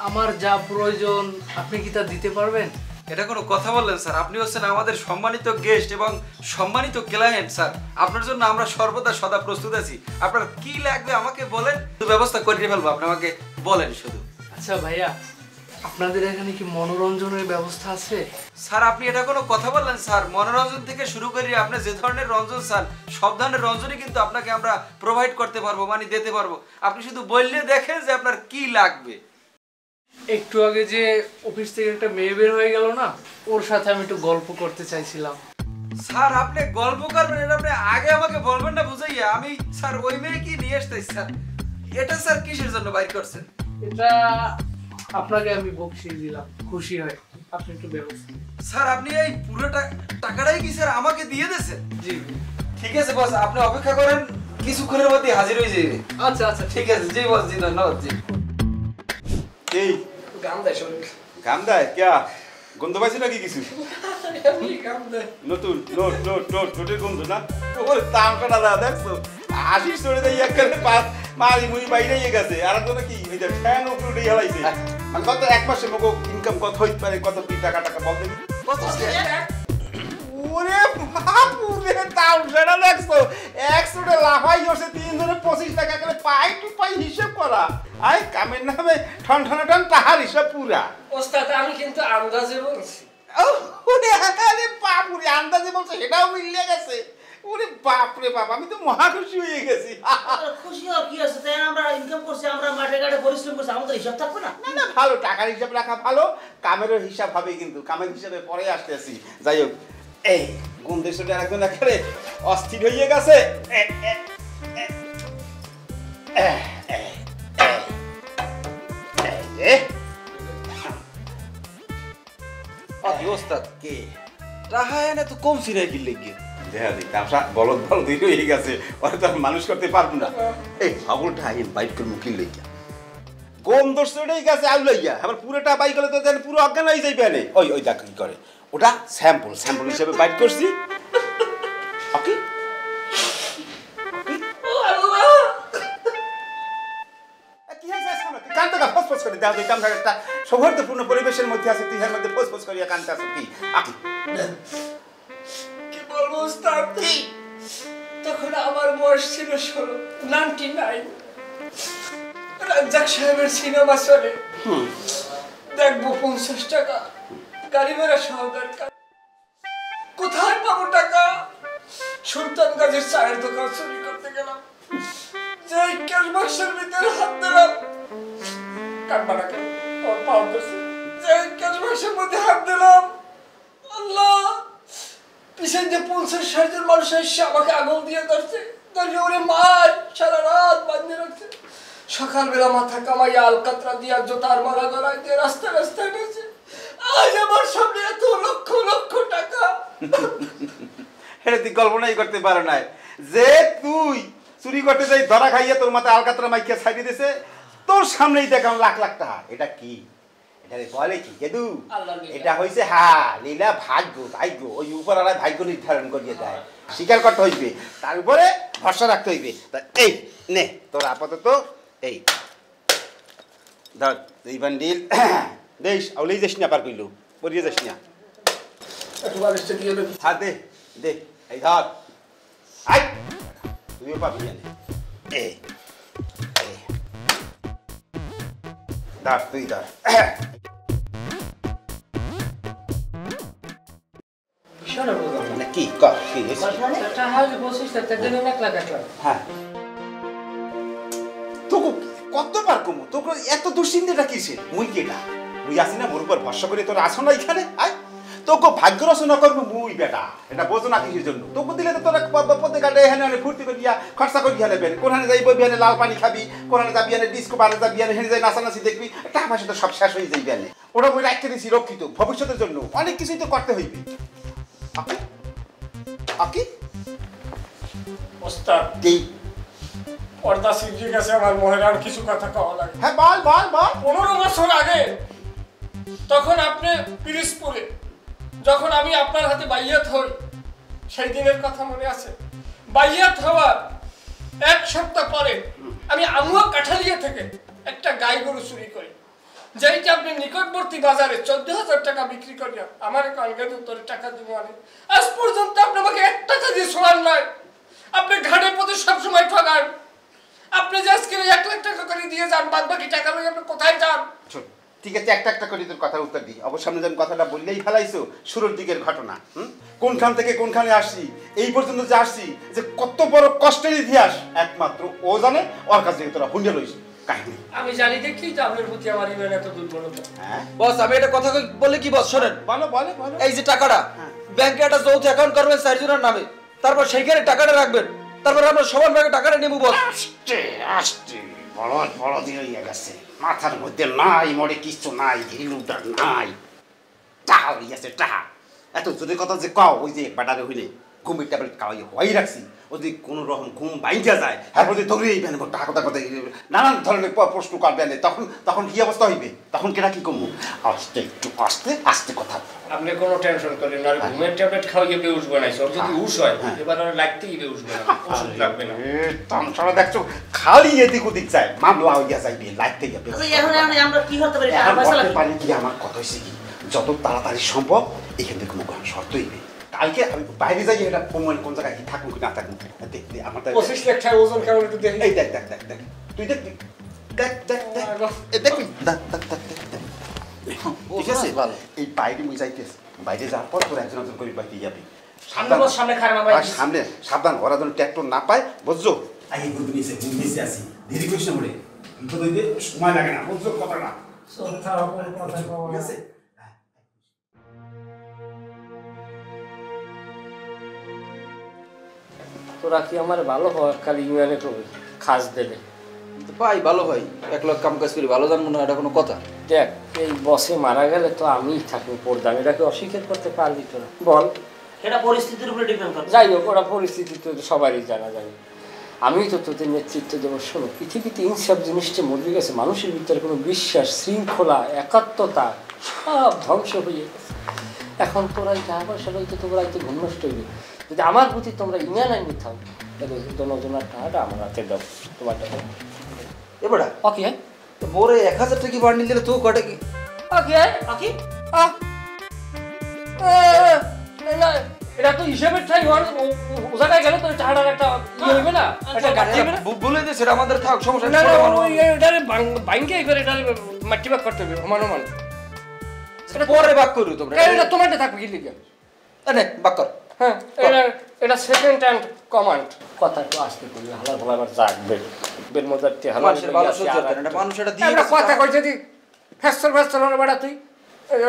আমার যা প্রয়োজন আপনি কি তা দিতে পারবেন? এটা কোনো কথা বললেন স্যার? আপনি হচ্ছেন আমাদের সম্মানিত গেস্ট এবং সম্মানিত ক্লায়েন্ট স্যার। আপনার জন্য আমরা সর্বদা সদা প্রস্তুত আছি। আপনার কি লাগবে আমাকে বলেন, ব্যবস্থা করে ফেলবো। আপনি আমাকে বলেন শুধু। আচ্ছা ভাইয়া, আপনাদের এখানে কি মনোরঞ্জনের ব্যবস্থা আছে? স্যার আপনি এটা কোনো কথা বললেন স্যার? মনোরঞ্জন থেকে শুরু করে আপনি যে ধরনের রঞ্জন স্যার সব ধরনের রঞ্জনই কিন্তু আপনাকে আমরা প্রোভাইড করতে পারবো, মানে দিতে পারবো। আপনি শুধু বললে দেখেন যে আপনার কি লাগবে। একটু আগে যে অফিস থেকে একটা মেয়ে বের হয়ে গেল না, ওর সাথে আমি একটু গল্প করতে চাইছিলাম। স্যার আপনি গল্প করবেন এটা আপনি আগে আমাকে বলবেন না বুঝাইয়া? আমি স্যার ওই মেয়ে কি নিয়ে আসতেছি স্যার। এটা স্যার কিসের জন্য বাইর করছেন? এটা আপনাকে আমি বকশিশ দিলাম, খুশি হয় আপনি একটু ব্যবস্থা। স্যার আপনি এই পুরো টাকাটাই কি স্যার আমাকে দিয়ে দিয়েছেন? জি ঠিক আছে বস, আপনি অপেক্ষা করেন, কিছুক্ষণের মধ্যে হাজির হয়ে যাবে। আচ্ছা আচ্ছা ঠিক আছে। জি বস, জি ধন্যবাদ। জি এই গামদাই শরীর গামদাই কিয়া গন্ধ পাইছ নাকি কিছু নতুন নোটের গন্ধ না? ওরে তামটা না দেখছো আশিস চড়ে দেয় একখানে মারি মুড়ি বাইরে গেছে। আর তো কি ওই যে ফ্যান উপরে হেলাইছে। মানে কত 1 মাসে মগো ইনকাম কত হইতে পারে, কত কি টাকা বলতে ওরে বাপুরে তাও সেটা দেখছো 100 লাফাই হচ্ছে 3 ধরে 25 টাকা করে পাই টু পাই হিসাব করা। আই কামের নামে ঠন টাহার হিসাব পুরা। ওস্তাদ আমি কিন্তু আন্দাজে বলছি। ওরে আরে বাপুরে আন্দাজে বলছে সেটাও মিলে গেছে। ওরে বাপ রে বাপ, আমি তো মহা খুশি হয়ে গেছি। খুশি হওয়ার কি আছে? তাই আমরা ইনকাম করছি, আমরা মাঠে ঘাটে পরিশ্রম করছি, আমাদের হিসাব থাকবে না? না না ভালো, টাকার হিসাব রাখা ভালো, কামেরও হিসাব হবে কিন্তু কামের হিসাবে পরে আসতেছি। যাই হোক এই কোন দেশটা একজন একেবারে অস্থির হয়ে গেছে। ওস্তাদ কে টাকা এনে তো কম ছিল কি লেগে দেখা দিই ব্যবসা বলদ হয়ে গেছে, ওরা তো মানুষ করতে পারবো না। এই সকলটা বাইক করে মুখিল লইয়া কোন দোষটাই গেছে আউ লইয়া আবার পুরোটা বাইক হলে তো পুরো অজ্ঞান হয়ে যাইবে না। ওই দেখ কি করে, ওটা স্যাম্পল হিসেবে বাইক করছি। ওকে একটা সৌহার্দ্যপূর্ণ পরিবেশের মধ্যে আছে, তুই এর মধ্যে ফোঁস করিয়া কানতে আছো কি? কি বলবো ওস্তাদ, তখন আমার বয়স ছিল 99। রাজ্জাক সাহেবের সিনেমা চলে, দেখবো 50 টাকা গাড়ি ভাড়া সহ দরকার। কোথায় পাবো টাকা? সুলতানগঞ্জের চায়ের দোকান চুরি করতে গেলাম, যে ক্যাশ বাক্সের ভিতরে হাত দিলাম, কাটবাটা কেন পাওয়া গেছে, যে ক্যাশ বাক্সের মধ্যে হাত দিলাম, আল্লাহ দেখছেন যে 50-60 জন মানুষ এসে আমাকে আঙুল দিয়ে ধরছে, ধরে ওরে মার সারা রাত বাঁধে রাখছে। সকালবেলা মাথা কামাইয়া আলকাতরা দিয়া জোতার মালা গলায় দিয়ে রাস্তায় রাস্তায় গেছে। আজ আমার সামনে এত লক্ষ লক্ষ টাকা। এটা তুই কল্পনাই করতে পারো না যে তুই চুরি করতে যাই ধরা খাইয়া তোর মাথায় আলকাতরা মাইকে ছাড়িয়ে দিছে, তোর সামনেই দেখাম লাখ লাখ টাকা। এটা কি? এটা বলে কি কেদু? এটা হইছে লীলা ভাগ্য। ভাগ্য ওই উপরওয়ালা ভাগ্য নির্ধারণ করিয়ে দেয়, স্বীকার করতে হইবে, তার উপরে ভরসা রাখতে হইবে। তা এই নে তোর আপাতত এই ধর 2 বান্ডিল দেশ আউলেই যাস না, পার কইলু পরিয়ে যাস না। হ্যাঁ দে দে, এই ধর, আই তুইও পাবি না। এই ধর, তুই ধর। মানে কি কর কি হ্যাঁ তোকে কতবার কমু, তোকে এত দুশ্চিন্তাটা কিসে? মুই কেটা? মুই আসি না, মোর উপর ভরসা করে তোর আসো না এখানে। আয় তোকে ভাগ্য রচনা করবো মুই বেটা, এটা বোঝো না কিসের জন্য? তোকে দিলে তো তোরা পদে কাটে এখানে ফুর্তি করিয়া খরচা করিয়া নেবেন। কোনখানে যাইব বিয়ানে লাল পানি খাবি, কোনখানে যাবি বিয়ানে ডিস্কো পারে যাবি, বিয়ানে হেঁটে যাই নাচানাচি দেখবি, টাকা পয়সা তো সব শেষ হয়ে যাই বিয়ানে। ওটা মুই রাখতে দিয়েছি রক্ষিত ভবিষ্যতের জন্য, অনেক কিছুই তো করতে হইবে। আকি আকি ওস্তাদ কি পর্দা সিরিয়ে গেছে আমার মহিলার কিছু কথা কওয়া লাগে। হ্যাঁ বল বল বল। 15 বছর আগে তখন আপনি পিরিজপুরে যখন আমি আপনার হাতে বাইয়াত হই, সেই দিনের কথা মনে আছে? বাইয়াত হওয়ার 1 সপ্তাহ পরে আমি আমুয়া কাঠালিয়া থেকে একটা গাই গরু চুরি করি, যেইটা আপনি নিকটবর্তী বাজারে 14,000 টাকা বিক্রি করিয়া আমার কানকে উত্তরে টাকা দিব। আজ পর্যন্ত আপনি আমাকে 1 টাকা দিয়ে শোনার নাই। আপনি ঘাটের পথে সবসময় ঠগান। আপনি যে আজকে 1 লাখ টাকা করে দিয়ে যান, বাদ বাকি টাকা লই আপনি কোথায় যান? ঠিক আছে, একটা একটা করে তোর কথার উত্তর দিই। অবশ্য সামনে যখন কথাটা বললেই ফেলাইছো শুরুর দিকের ঘটনা। কোনখান থেকে কোনখানে আসছি, এই পর্যন্ত যে আসছি, যে কত বড় কষ্টের ইতিহাস একমাত্র ও জানে। ওর কাছ থেকে তোরা হুঁড়ে লইস কাহিনী। আমি জানি দেখি যে আপনার প্রতি আমার ইমান এত দুর্বলতা। হ্যাঁ বস, আমি একটা কথা বলে কি বস শোনেন। বলো বলো বলো। এই যে টাকাটা ব্যাংকে একটা যৌথ অ্যাকাউন্ট করবেন 4 জনের নামে, তারপর সেইখানে টাকাটা রাখবেন, তারপর আমরা সমান ভাগে টাকাটা নেব বস। আস্তে আস্তে বড় বড় দিয়ে হইয়া গেছে, মাথার মধ্যে নাই মরে কিছু নাই, ঘিলুটা নাই, টাহা হইয়াছে টাহা। এত জোরে কথা যে কও, ওই যে বাটারে হইলে ঘুমের ট্যাবলেট খাওয়াই হওয়াই রাখছি, ও যদি কোনো রকম ঘুম বাইঙ্গা যায়, হ্যাঁ বলতে ধরেই বেন টাকা কথা কথা নানান ধরনের প্রশ্ন করবেন, তখন তখন কি অবস্থা হইবে? তখন কেনা কি কমু? আস্তে একটু আস্তে আস্তে কথা। আপনি কোনো টেনশন করেন না, ঘুমের ট্যাবলেট খাওয়াইয়ে বেউস বানাইছে। ওর যদি হুশ হয় এবার আর লাগতেই বেউস বানাবে, ওষুধ লাগবে না। তামসারা দেখছো খালি এদিক ওদিক যায়, মামলা হইয়া যাইবে, লাগতে যাবে। এখন আমরা কি করতে পারি? পারি কি? আমার কথা হইছে কি, যত তাড়াতাড়ি সম্ভব এখান থেকে মুখ শর্ত হইবে। কালকে আমি বাইরে যাই, এটা প্রমাণ কোন জায়গায় কি থাকুন কি না থাকুন দেখতে। আমার 25 লাখ টাকা ওজন কেমন একটু দেখি। এই দেখ দেখ দেখ দেখ, তুই দেখ দেখ দেখ দেখ দেখ দেখ দেখ দেখ দেখ। ঠিক আছে, এই বাইরে মুই যাইতেছি, বাইরে যাওয়ার পর তোর একজন একজন করে বাইরে যাবি। সামনে খারাপ না ভাই, সামনে সাবধান, ওরা যেন ট্র্যাক্টর না পায়, বুঝছো? আই গুড নিছে নিছে আসি, দেরি করিস না বলে, বিপদ হইতে সময় লাগে না, বুঝছো কথা না? ঠিক আছে। তোরা কি আমার ভালো হয় খালি ইউএনএ খাস দেবে? ভাই ভালো ভাই, 1 লাখ কাম কাজ করি, ভালো জানবো না, এটা কোনো কথা? দেখ, এই বসে মারা গেলে তো আমিই থাকি পর্দাম, এটাকে অস্বীকার করতে পারবি তোরা? বল। এটা পরিস্থিতির উপরে ডিপেন্ড করে। যাই হোক, ওরা পরিস্থিতি তো সবারই জানা জানি। আমি তো তোদের নেতৃত্ব দেবো। শোনো, পৃথিবীতে ইনসাফ জিনিসটা মরে গেছে, মানুষের ভিতরে কোনো বিশ্বাস, শৃঙ্খলা, একাত্মতা সব ধ্বংস হয়ে গেছে। এখন তোরা টাকা পয়সা লইতে তোমরা তো ঘুম নষ্ট হইবে। যদি আমার প্রতি তোমরা ইমান আনি থাও, তাহলে দোনোজনের টাকাটা আমার হাতে দাও, তোমার টাকা। এবারে ওকে মোরে 1000 টাকা বাড়নি দিলে তো কটা কি? ওকে ওকে এটা তো হিসেবের ঠাই হওয়ার ও জায়গায় গেলে তো টাকাটার একটা ইয়ে হইবে না, একটা গাড়ি হবে না। বলে দে সেটা আমাদের থাক, সমস্যা না নেই। না, ওই এটারে বাইঙ্গে করে এটারে মাটি বাক করতে হবে, সমান সমান। সেটা পরে বাক করু তোমরা, এটা তোমারটা থাকবে কি লিখে? নে বাক কর। হ্যাঁ, এটা সেকেন্ড হ্যান্ড কমান্ড। কথা একটু আসতে করবি, হালা ভালা আবার জাগবে বের মধ্যে হালা। মানুষের ভালো সহ্য করে না, মানুষ এটা দিয়ে আমরা কথা কই যদি ফেসর ফেসর হলো বড়া তুই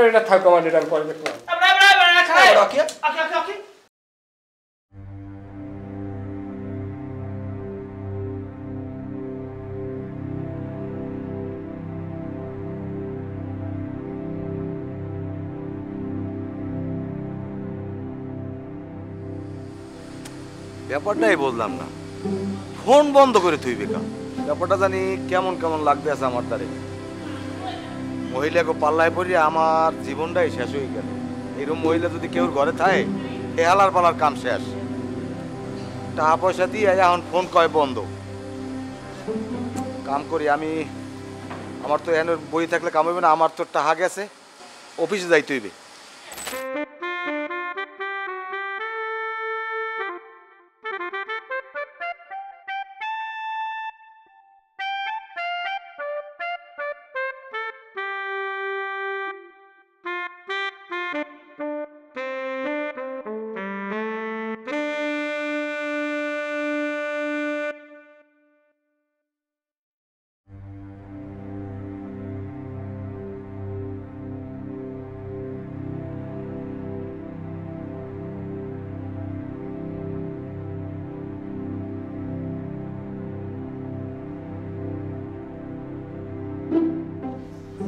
এটা থাক কমান্ড, এটার পরে দেখো। আমরা ব্যাপারটাই বললাম না, ফোন বন্ধ করে তুই বেকা। ব্যাপারটা জানি কেমন কেমন লাগতে আছে আমার দ্বারে। মহিলাকে পাল্লায় পড়িয়ে আমার জীবনটাই শেষ হয়ে গেল। এরকম মহিলা যদি কেউ ঘরে থাকে, এ হালার পালার কাম শেষ। টাকা পয়সা দিয়ে এখন ফোন কয় বন্ধ। কাম করি আমি, আমার তো এখানে বই থাকলে কাম হইবে না, আমার তো টাকা গেছে, অফিসে যাইতে হইবে।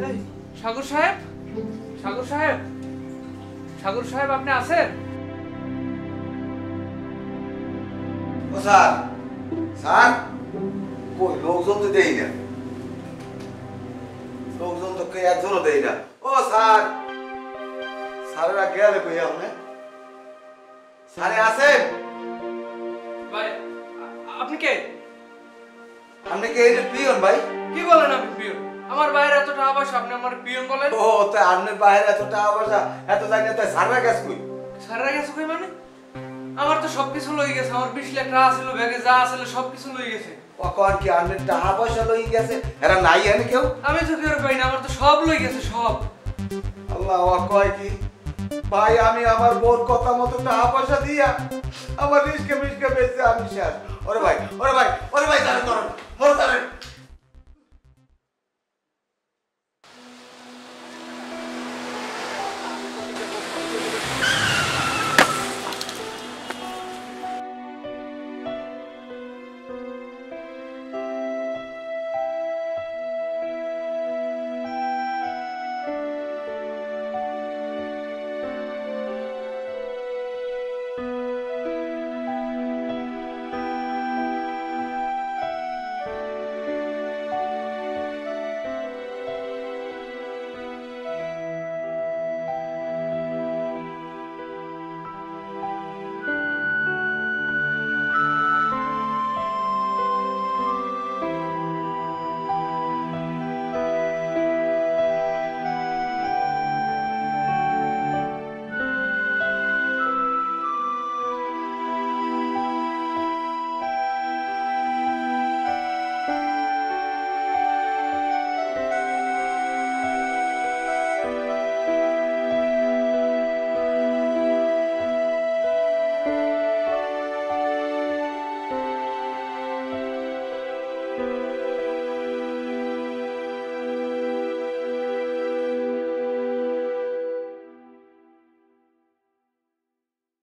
এই, সাগর সাহেব, সাগর সাহেব, সাগর সাহেব আপনি আছেন? ও স্যার, স্যার কই লোকজন তো দেই না, লোকজন তো কে একজনও দেই না। ও স্যার, স্যারেরা গেলে কই আপনি? স্যারে আছেন? ভাই আপনি কে? আপনি কে? এই পিয়ন ভাই? কি বলেন আপনি পিয়ন? আমার বাইরে এত টাকা পয়সা, আপনি আমার পিয়ন বলেন? ও তো আপনার বাইরে এত টাকা পয়সা এত জানি না, তাই স্যারেরা গেছে কই? সারা গেছে কই মানে? আমার তো সবকিছু লই গেছে, আমার 20 লাখ টাকা ছিল ব্যাগে, যা ছিল সবকিছু লই গেছে। ও কোন কি আপনার টাকা পয়সা লই গেছে? এরা নাই এনে কেউ? আমি তো কেউ পাই না, আমার তো সব লই গেছে সব। আল্লাহ, ও কয় কি ভাই, আমি আমার বোর কথা মতো টাকা পয়সা দিয়া আমার রিস্কে মিস্কে বেঁচে আমি শেষ। ওরে ভাই, ওরে ভাই, ওরে ভাই, দাঁড়ান, দাঁড়ান, ওরে দাঁড়ান।